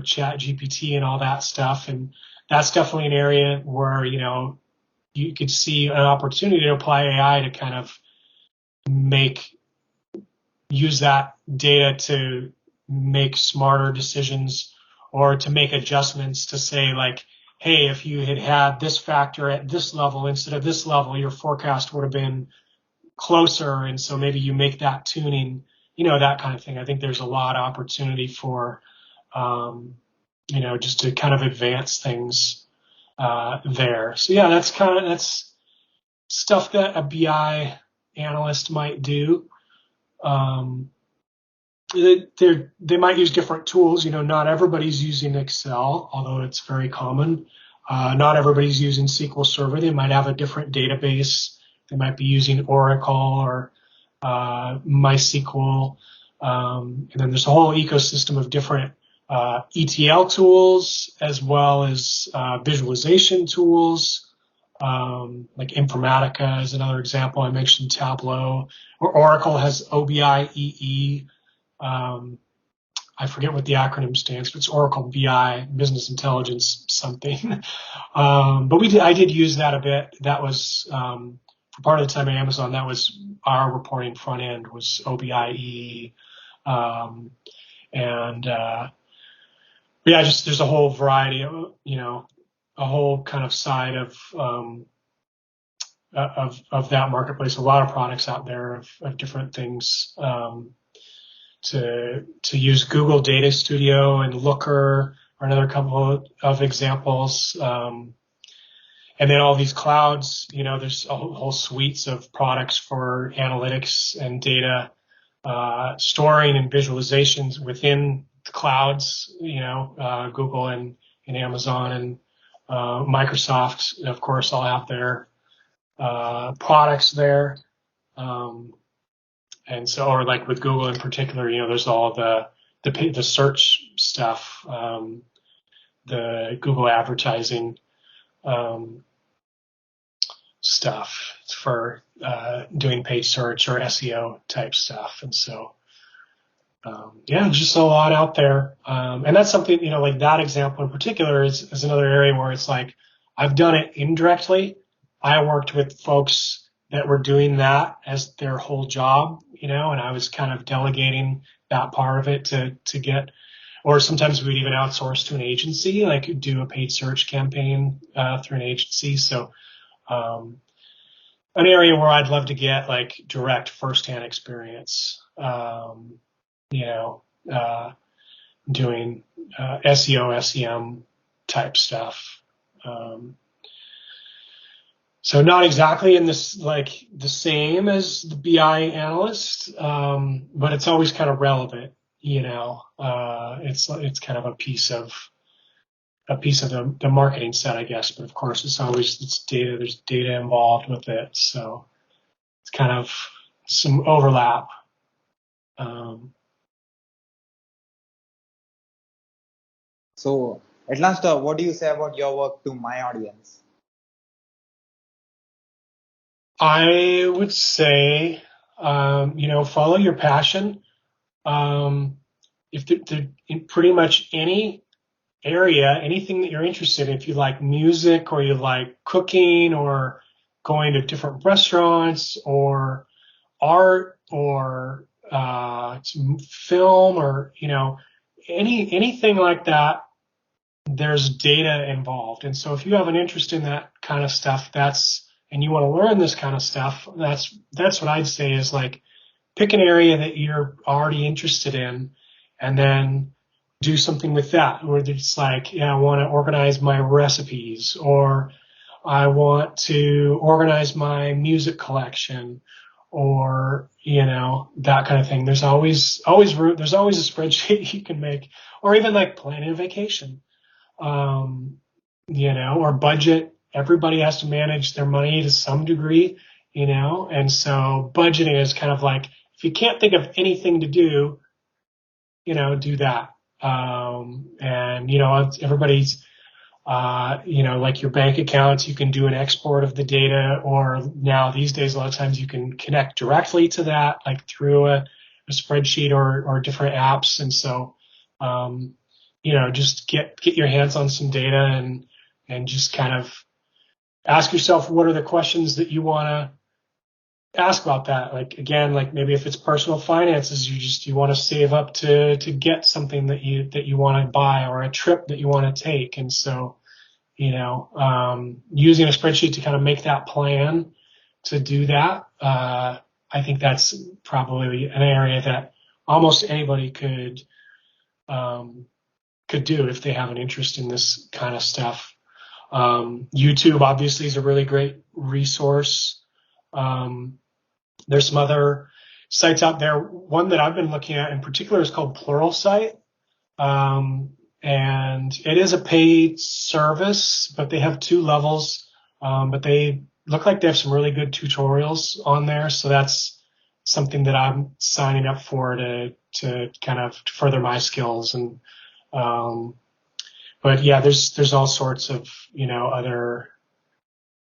Speaker 2: chat GPT and all that stuff. And that's definitely an area where, you could see an opportunity to apply AI to kind of use that data to make smarter decisions, or to make adjustments to say like, hey, if you had this factor at this level instead of this level, your forecast would have been closer. And so maybe you make that tuning, that kind of thing. I think there's a lot of opportunity for, just to kind of advance things there. So yeah, that's stuff that a BI analyst might do. they might use different tools. Not everybody's using Excel, although it's very common. Not everybody's using SQL Server. They might have a different database. They might be using Oracle or MySQL. And then there's a whole ecosystem of different ETL tools, as well as visualization tools. Like Informatica is another example. I mentioned Tableau, or Oracle has OBIEE. I forget what the acronym stands for. It's Oracle BI, Business Intelligence something. But I did use that a bit. That was, for part of the time at Amazon, that was our reporting front end was OBIEE. There's a whole variety of, a whole kind of side of that marketplace. A lot of products out there of different things. To use Google Data Studio and Looker are another couple of examples. And then all these clouds, there's a whole suites of products for analytics and data storing and visualizations within the clouds, Google and Amazon and Microsoft, of course, all have their products there. And so, or like with Google in particular, there's all the search stuff, the Google advertising stuff for doing paid search or SEO type stuff. And so, just a lot out there. And that's something, like that example in particular is another area where it's like, I've done it indirectly. I worked with folks that were doing that as their whole job, and I was kind of delegating that part of it to get, or sometimes we'd even outsource to an agency, like do a paid search campaign through an agency. So an area where I'd love to get like direct firsthand experience, doing SEO, SEM type stuff. So not exactly in this, like the same as the BI analyst, but it's always kind of relevant, it's kind of a piece of the marketing set, I guess. But of course, it's data. There's data involved with it. So it's kind of some overlap.
Speaker 1: So at last, what do you say about your work to my audience?
Speaker 2: I would say, follow your passion. If in pretty much any area, anything that you're interested in, if you like music or you like cooking or going to different restaurants or art or film or, anything like that, there's data involved. And so if you have an interest in that kind of stuff, and you want to learn this kind of stuff, that's what I'd say is like, pick an area that you're already interested in and then do something with that. Where it's like, I want to organize my recipes, or I want to organize my music collection, or, that kind of thing. There's always room. There's always a spreadsheet you can make, or even like planning a vacation, or budget. Everybody has to manage their money to some degree, and so budgeting is kind of like, if you can't think of anything to do, do that. And, everybody's, like your bank accounts, you can do an export of the data, or now these days, a lot of times you can connect directly to that, like through a spreadsheet or different apps. And so, just get your hands on some data and just kind of ask yourself, what are the questions that you want to ask about that? Like, again, like maybe if it's personal finances, you want to save up to get something that you want to buy, or a trip that you want to take. And so, using a spreadsheet to kind of make that plan to do that, I think that's probably an area that almost anybody could do if they have an interest in this kind of stuff. YouTube obviously is a really great resource. There's some other sites out there. One that I've been looking at in particular is called Pluralsight. And it is a paid service, but they have 2 levels. But they look like they have some really good tutorials on there. So that's something that I'm signing up for to kind of further my skills. And, but yeah, there's all sorts of,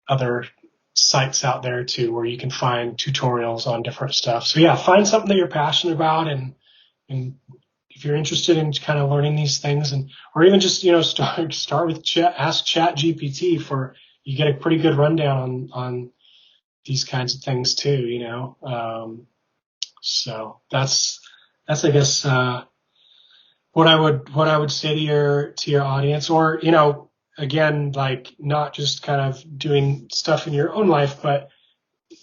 Speaker 2: other sites out there too, where you can find tutorials on different stuff. So yeah, find something that you're passionate about, and if you're interested in kind of learning these things, or even just, start with ask Chat GPT you get a pretty good rundown on these kinds of things too, so that's, I guess, what I would say to your audience, or, again, like not just kind of doing stuff in your own life, but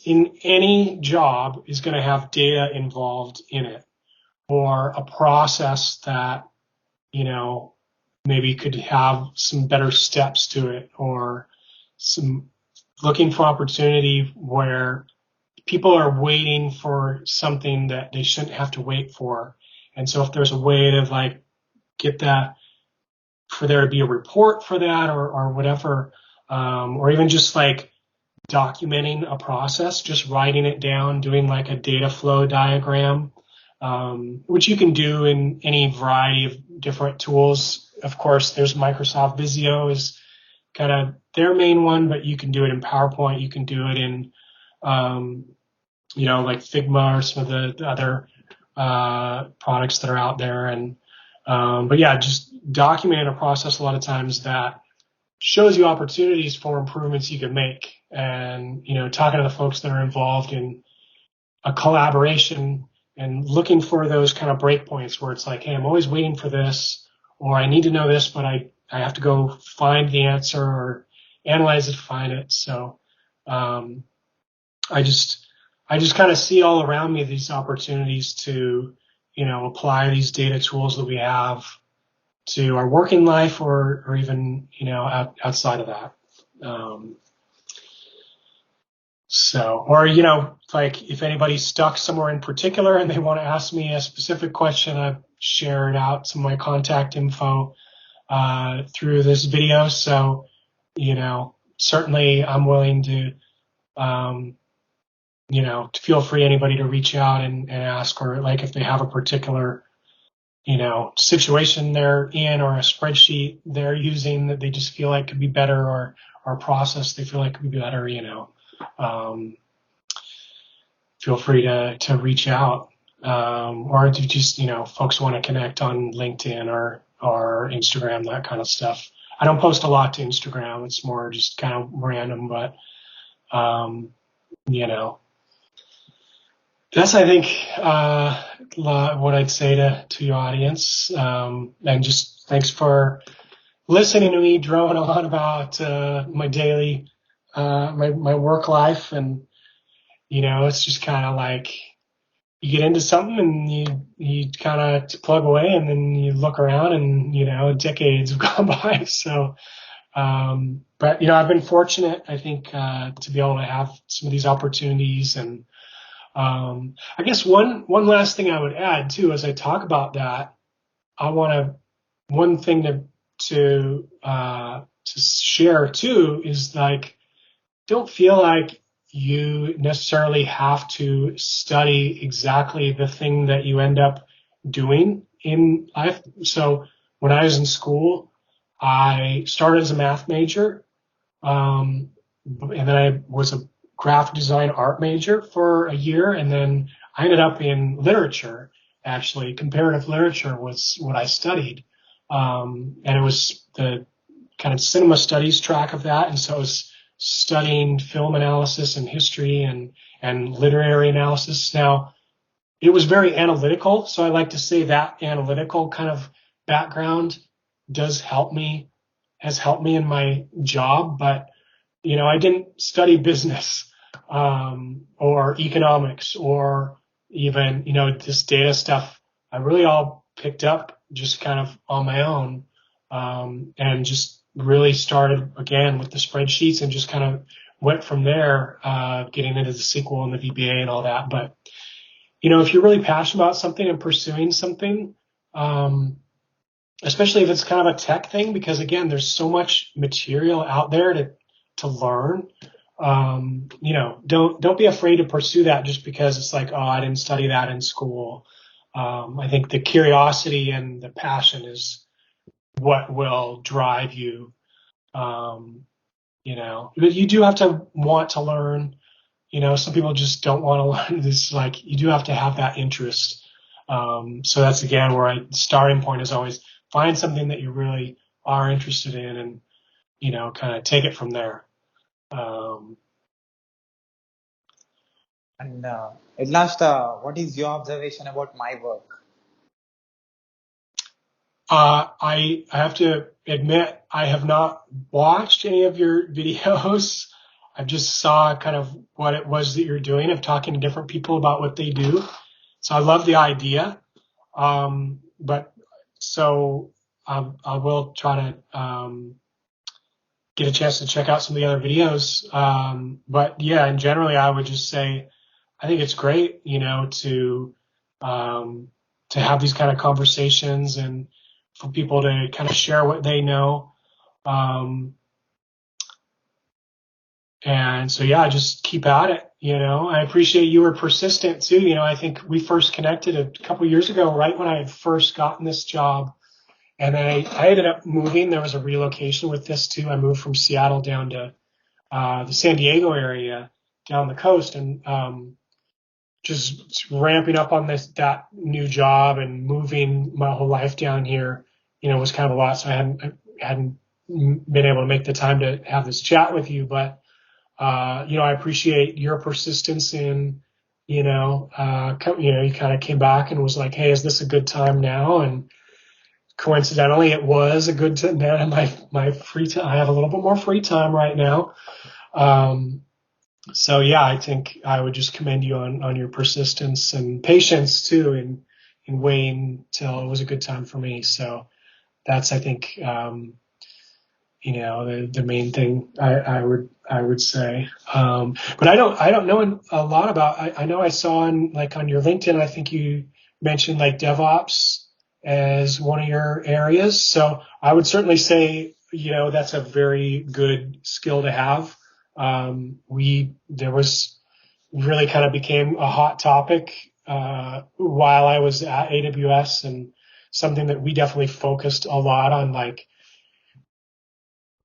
Speaker 2: in any job is going to have data involved in it, or a process that, maybe could have some better steps to it, or some looking for opportunity where people are waiting for something that they shouldn't have to wait for. And so if there's a way to like get that, for there to be a report for that, or whatever, or even just like documenting a process, just writing it down, doing like a data flow diagram, which you can do in any variety of different tools. Of course, there's Microsoft Visio is kind of their main one, but you can do it in PowerPoint. You can do it in, like Figma or some of the other products that are out there. And but yeah, just documenting a process a lot of times that shows you opportunities for improvements you can make, and talking to the folks that are involved in a collaboration and looking for those kind of breakpoints where it's like, hey, I'm always waiting for this, or I need to know this, but I have to go find the answer or analyze it to find it. So I just kind of see all around me these opportunities to, apply these data tools that we have to our working life, or even, outside of that. Or, like if anybody's stuck somewhere in particular and they want to ask me a specific question, I've shared out some of my contact info through this video. So, certainly I'm willing to, feel free anybody to reach out and ask, or like if they have a particular, situation they're in, or a spreadsheet they're using that they just feel like could be better, or a process they feel like could be better, feel free to reach out, or to just, folks want to connect on LinkedIn or Instagram, that kind of stuff. I don't post a lot to Instagram. It's more just kind of random, but, that's, I think, what I'd say to your audience. And just thanks for listening to me drone on about my daily, my work life. And, it's just kind of like you get into something and you kind of plug away, and then you look around and, decades have gone by. So, but, I've been fortunate, I think, to be able to have some of these opportunities. And I guess one last thing I would add too, as I talk about that, one thing to share too is like, don't feel like you necessarily have to study exactly the thing that you end up doing in life. So when I was in school, I started as a math major, and then I was a graphic design art major for a year, and then I ended up in literature. Actually, comparative literature was what I studied, and it was the kind of cinema studies track of that. And so I was studying film analysis and history and literary analysis. Now, it was very analytical, so I like to say that analytical kind of background has helped me in my job, but I didn't study business, or economics, or even, this data stuff. I really all picked up just kind of on my own, and just really started again with the spreadsheets and just kind of went from there, getting into the SQL and the VBA and all that. But if you're really passionate about something and pursuing something, especially if it's kind of a tech thing, because again, there's so much material out there to learn. Don't be afraid to pursue that just because it's like, oh, I didn't study that in school. I think the curiosity and the passion is what will drive you. But you do have to want to learn. Some people just don't want to learn. This like you do have to have that interest. So that's again where the starting point is always find something that you really are interested in, and kind of take it from there.
Speaker 1: And at last, what is your observation about my work?
Speaker 2: I have to admit I have not watched any of your videos. I just saw kind of what it was that you're doing of talking to different people about what they do. So I love the idea. But so I will try to get a chance to check out some of the other videos. But yeah, and generally I would just say I think it's great, to have these kind of conversations and for people to kind of share what they know. And so, yeah, just keep at it. I appreciate you were persistent too. I think we first connected a couple years ago, right when I had first gotten this job. And then I ended up moving. There was a relocation with this too. I moved from Seattle down to the San Diego area down the coast, and just ramping up on that new job and moving my whole life down here, was kind of a lot. So I hadn't been able to make the time to have this chat with you, but I appreciate your persistence in, you kind of came back and was like, hey, is this a good time now? And coincidentally, it was a good time. Now my free time, I have a little bit more free time right now. So yeah, I think I would just commend you on your persistence and patience too in waiting till it was a good time for me. So that's, I think, the main thing I would say. But I don't know a lot about, I know I saw on your LinkedIn, I think you mentioned like DevOps as one of your areas. So I would certainly say, that's a very good skill to have. There was really kind of became a hot topic, while I was at AWS, and something that we definitely focused a lot on, like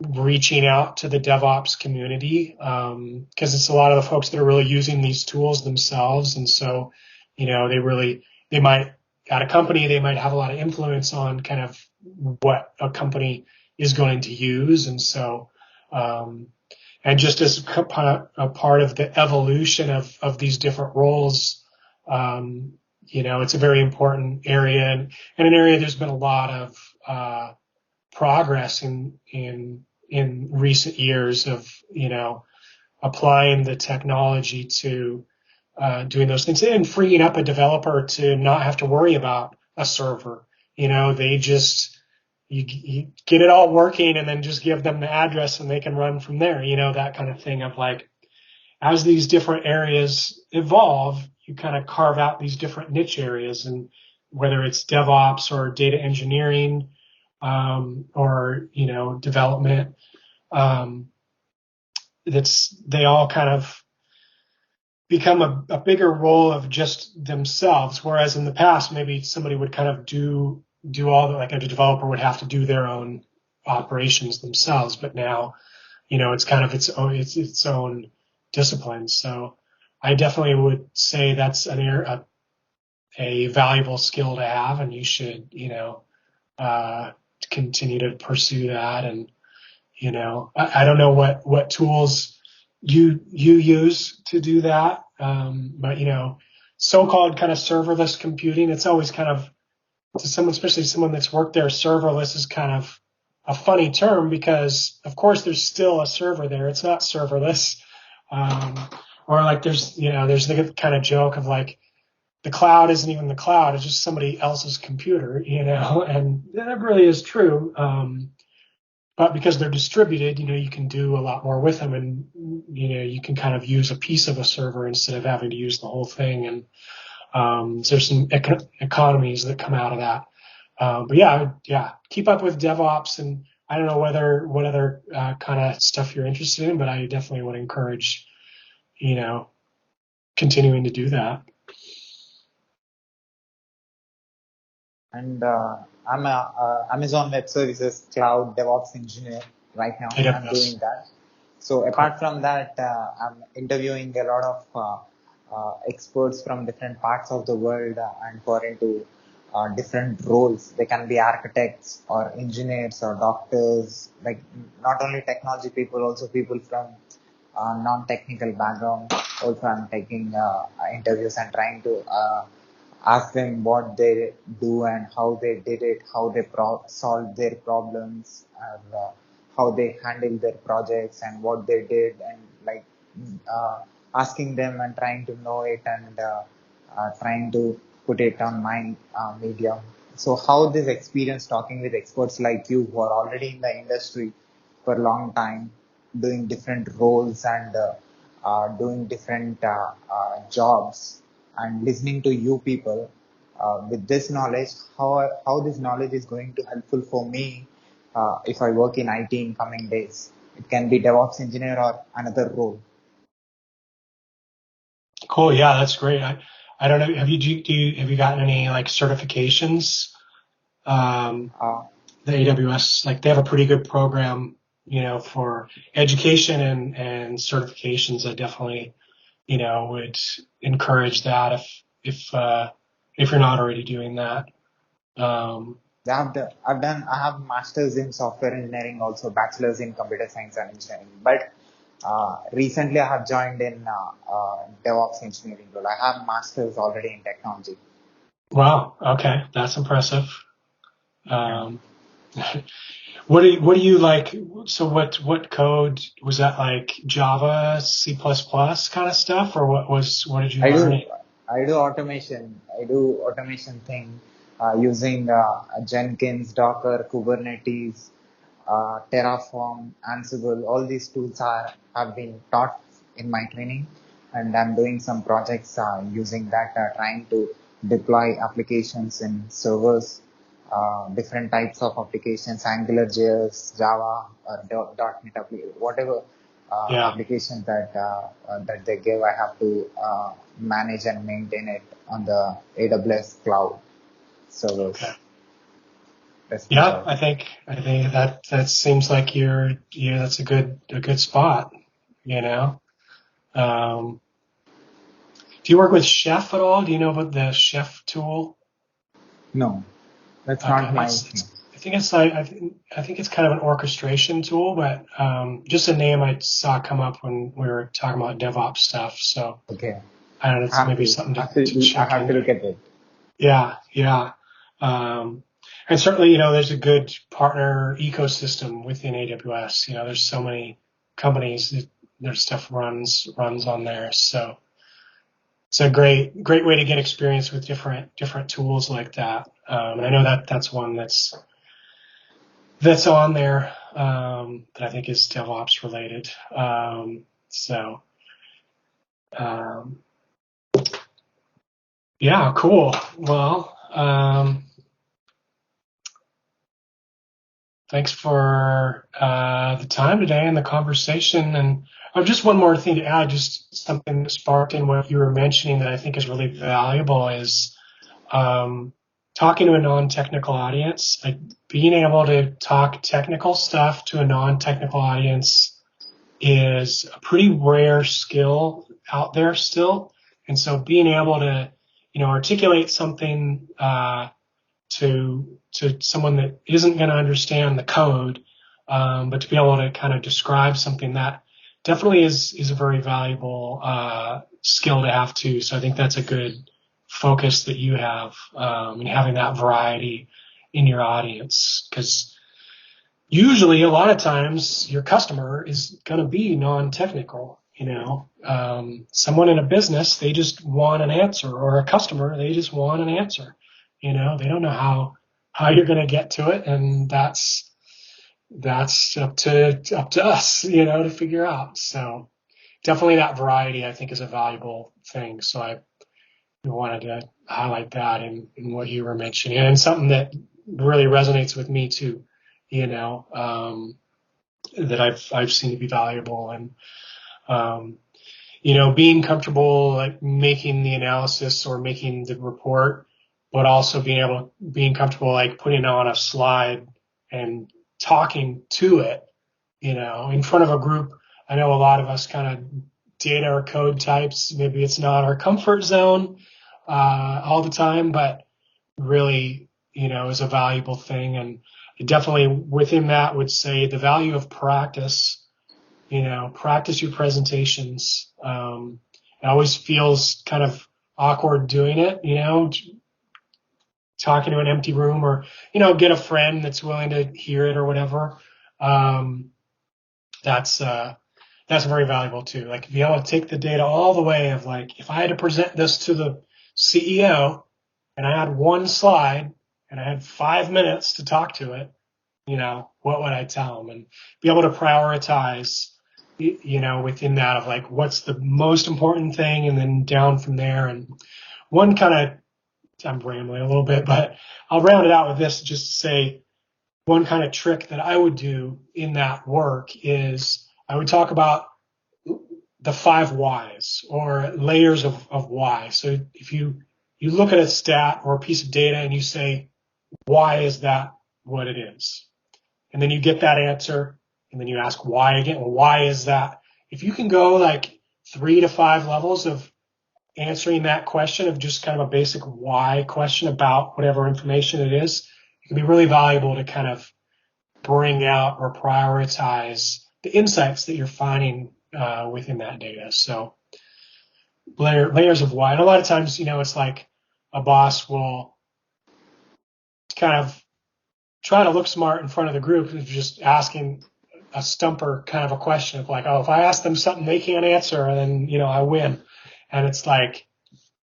Speaker 2: reaching out to the DevOps community, because it's a lot of the folks that are really using these tools themselves. And so, they might, at a company, they might have a lot of influence on kind of what a company is going to use. And so, and just as a part of the evolution of these different roles, it's a very important area, and an area there's been a lot of progress in recent years of, applying the technology to doing those things and freeing up a developer to not have to worry about a server. They just, you get it all working and then just give them the address and they can run from there, that kind of thing of like, as these different areas evolve, you kind of carve out these different niche areas, and whether it's DevOps or data engineering, or, development, they all kind of become a bigger role of just themselves. Whereas in the past, maybe somebody would kind of do all that, like a developer would have to do their own operations themselves. But now, it's kind of its own discipline. So I definitely would say that's a valuable skill to have, and you should, continue to pursue that. And, I don't know what tools you use to do that. But, so-called kind of serverless computing, it's always kind of, to someone, especially someone that's worked there, serverless is kind of a funny term because, of course, there's still a server there. It's not serverless. Or like there's the kind of joke of like, the cloud isn't even the cloud. It's just somebody else's computer, and that really is true. But because they're distributed, you can do a lot more with them, and, you can kind of use a piece of a server instead of having to use the whole thing. And, There's some economies that come out of that. But yeah, keep up with DevOps, and I don't know what other kind of stuff you're interested in, but I definitely would encourage, continuing to do that.
Speaker 1: And I'm a Amazon Web Services Cloud DevOps Engineer right now.
Speaker 2: AWS.
Speaker 1: I'm doing that. So apart from that, I'm interviewing a lot of experts from different parts of the world and for into different roles. They can be architects or engineers or doctors, like not only technology people, also people from non-technical background. Also, I'm taking interviews and trying to ask them what they do and how they did it, how they solved their problems, and how they handled their projects and what they did, and like uh, asking them and trying to know it and trying to put it on my medium. So how this experience talking with experts like you who are already in the industry for a long time, doing different roles and doing different jobs, and listening to you people with this knowledge, how this knowledge is going to helpful for me if I work in IT in coming days. It can be DevOps engineer or another role.
Speaker 2: Cool. Yeah, that's great. I don't know. Have you gotten any like certifications?
Speaker 1: Uh,
Speaker 2: The AWS, like they have a pretty good program, for education and certifications. I definitely, would encourage that if you're not already doing that.
Speaker 1: I have masters in software engineering, also bachelors in computer science and engineering. But recently I have joined in DevOps engineering role. I have masters already in technology.
Speaker 2: Wow. Okay. That's impressive.
Speaker 1: Yeah.
Speaker 2: Um, what do you like? So what code was that, like Java, C++ kind of stuff, or what did you
Speaker 1: I
Speaker 2: learn?
Speaker 1: do I do automation. I do automation thing using Jenkins, Docker, Kubernetes, Terraform, Ansible. All these tools have been taught in my training, and I'm doing some projects using that, trying to deploy applications in servers, different types of applications, AngularJS, Java, or .NET, whatever
Speaker 2: Yeah.
Speaker 1: application that they give. I have to manage and maintain it on the AWS Cloud
Speaker 2: Okay.
Speaker 1: servers. That's my
Speaker 2: Yeah,
Speaker 1: job.
Speaker 2: I think that seems like that's a good spot, you know. Um, do you work with Chef at all? Do you know about the Chef tool?
Speaker 1: No, that's
Speaker 2: Okay,
Speaker 1: not my thing.
Speaker 2: I think it's like I think it's kind of an orchestration tool, but just a name I saw come up when we were talking about DevOps stuff. So
Speaker 1: Okay,
Speaker 2: I don't know, it's maybe something to
Speaker 1: I
Speaker 2: check
Speaker 1: have to
Speaker 2: into.
Speaker 1: look at it.
Speaker 2: Yeah, yeah. Um, and certainly, there's a good partner ecosystem within AWS. There's so many companies that their stuff runs on there. So it's a great way to get experience with different tools like that. And I know that's one that's on there that I think is DevOps related. So um, yeah, cool. Well. Thanks for the time today and the conversation. And just one more thing to add, just something that sparked in what you were mentioning that I think is really valuable is talking to a non-technical audience, like being able to talk technical stuff to a non-technical audience is a pretty rare skill out there still. And so being able to, articulate something to someone that isn't going to understand the code, but to be able to kind of describe something that definitely is a very valuable skill to have too. So I think that's a good focus that you have in having that variety in your audience, because usually a lot of times your customer is going to be non-technical. Someone in a business, they just want an answer, or a customer, they just want an answer. They don't know how you're going to get to it, and that's up to us, to figure out. So definitely that variety, I think, is a valuable thing. So I wanted to highlight that in what you were mentioning, and something that really resonates with me too, that I've seen to be valuable. And being comfortable like making the analysis or making the report, but also being comfortable like putting on a slide and talking to it, in front of a group. I know a lot of us kind of data or code types. Maybe it's not our comfort zone all the time, but really, is a valuable thing. And definitely within that would say the value of practice. Practice your presentations. It always feels kind of awkward doing it, talking to an empty room, or, get a friend that's willing to hear it or whatever. That's very valuable too. Like, if you able to take the data all the way of like, if I had to present this to the CEO and I had one slide and I had 5 minutes to talk to it, what would I tell them? And be able to prioritize, within that of like, what's the most important thing, and then down from there. And one kind of, I'm rambling a little bit, but I'll round it out with this, just to say one kind of trick that I would do in that work is I would talk about the 5 whys, or layers of why. So if you look at a stat or a piece of data and you say, why is that what it is? And then you get that answer, and then you ask why again. Well, why is that? If you can go like 3 to 5 levels of answering that question, of just kind of a basic why question about whatever information it is, it can be really valuable to kind of bring out or prioritize the insights that you're finding within that data. So layers of why. And a lot of times, it's like a boss will kind of try to look smart in front of the group, is just asking a stumper kind of a question of like, oh, if I ask them something they can't answer, then, I win. And it's like,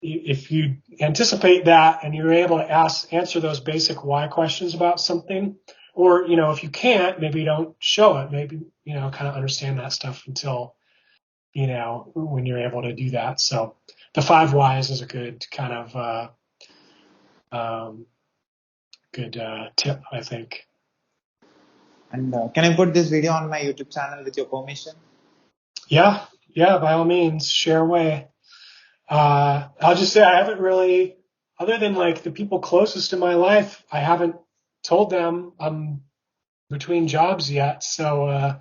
Speaker 2: if you anticipate that and you're able to answer those basic why questions about something, or, if you can't, maybe don't show it, maybe, kind of understand that stuff until, when you're able to do that. So the 5 whys is a good kind of, good tip, I think.
Speaker 1: And can I put this video on my YouTube channel with your permission?
Speaker 2: Yeah, by all means, share away. I'll just say I haven't really, other than like the people closest in my life, I haven't told them I'm between jobs yet. So,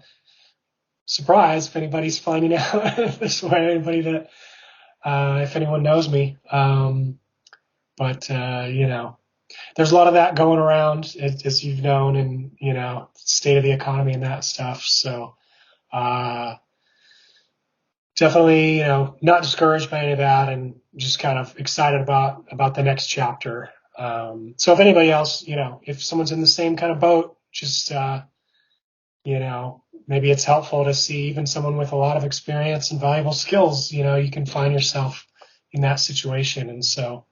Speaker 2: surprise if anybody's finding out this way, anybody that, if anyone knows me. But there's a lot of that going around, as you've known, and, state of the economy and that stuff. So, definitely, not discouraged by any of that, and just kind of excited about the next chapter. So if anybody else, if someone's in the same kind of boat, just, maybe it's helpful to see even someone with a lot of experience and valuable skills, you can find yourself in that situation. And so,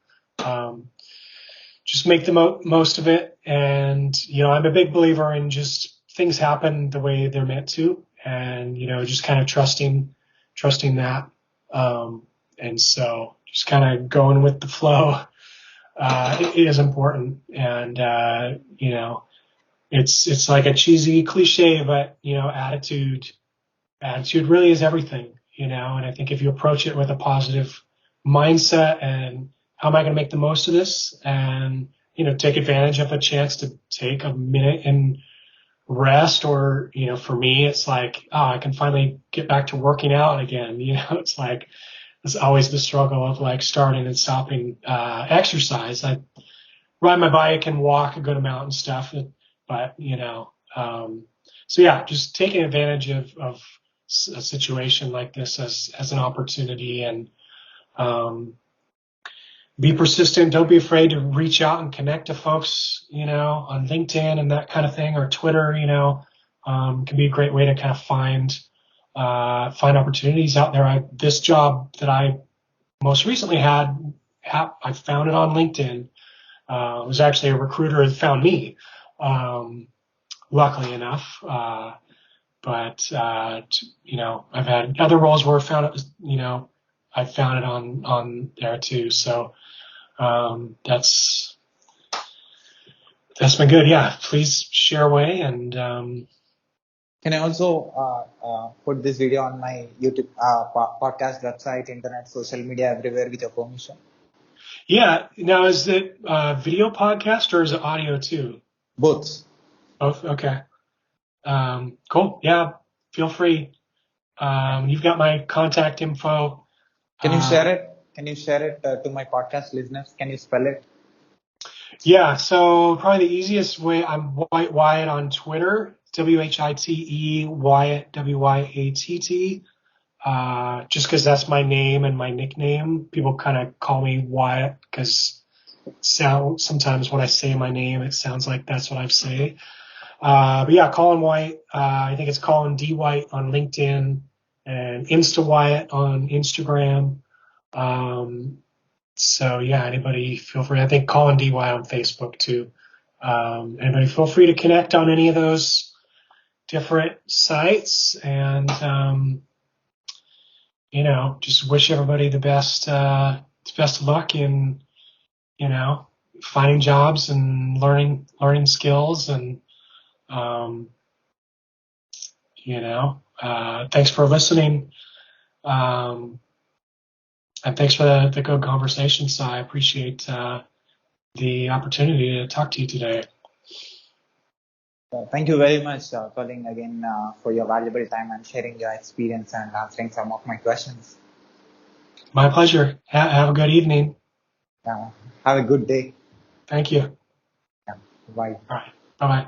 Speaker 2: just make the most of it. And, I'm a big believer in just things happen the way they're meant to, and, just kind of trusting that. And so just kind of going with the flow, it is important. And, it's like a cheesy cliche, but, attitude really is everything, and I think if you approach it with a positive mindset and how am I going to make the most of this, and, take advantage of a chance to take a minute and rest, or, for me, it's like, oh, I can finally get back to working out again. It's like, it's always the struggle of like starting and stopping, exercise. I ride my bike and walk a good amount and stuff, but, so yeah, just taking advantage of a situation like this as an opportunity, and, be persistent. Don't be afraid to reach out and connect to folks, on LinkedIn and that kind of thing, or Twitter, can be a great way to kind of find opportunities out there. This job that I most recently had, I found it on LinkedIn. It was actually a recruiter that found me, luckily enough. But I've had other roles where I found it was, I found it on there too. So that's been good. Yeah, please share away. And
Speaker 1: can I also put this video on my YouTube podcast website, internet, social media, everywhere with your permission?
Speaker 2: yeah, now is it video podcast or is it audio too?
Speaker 1: Both.
Speaker 2: Both. Okay. Cool. Yeah, feel free. You've got my contact info.
Speaker 1: Can you share it? Can you share it to my podcast listeners? Can you spell it?
Speaker 2: Yeah, so probably the easiest way, I'm White Wyatt on Twitter, WHITE Wyatt, WYATT. Just because that's my name and my nickname, people kind of call me Wyatt because sometimes when I say my name, it sounds like that's what I say. But yeah, Colin White. I think it's Colin D White on LinkedIn and Insta Wyatt on Instagram. So yeah, anybody feel free. I think Colin D White on Facebook too. Anybody feel free to connect on any of those different sites, and just wish everybody the best of luck in finding jobs and learning skills, and thanks for listening. And thanks for the good conversation, Sai. I appreciate the opportunity to talk to you today.
Speaker 1: Thank you very much, Colin, again for your valuable time and sharing your experience and answering some of my questions.
Speaker 2: My pleasure. Have a good evening.
Speaker 1: Have a good day.
Speaker 2: Thank you.
Speaker 1: Yeah, bye.
Speaker 2: All right. Bye-bye.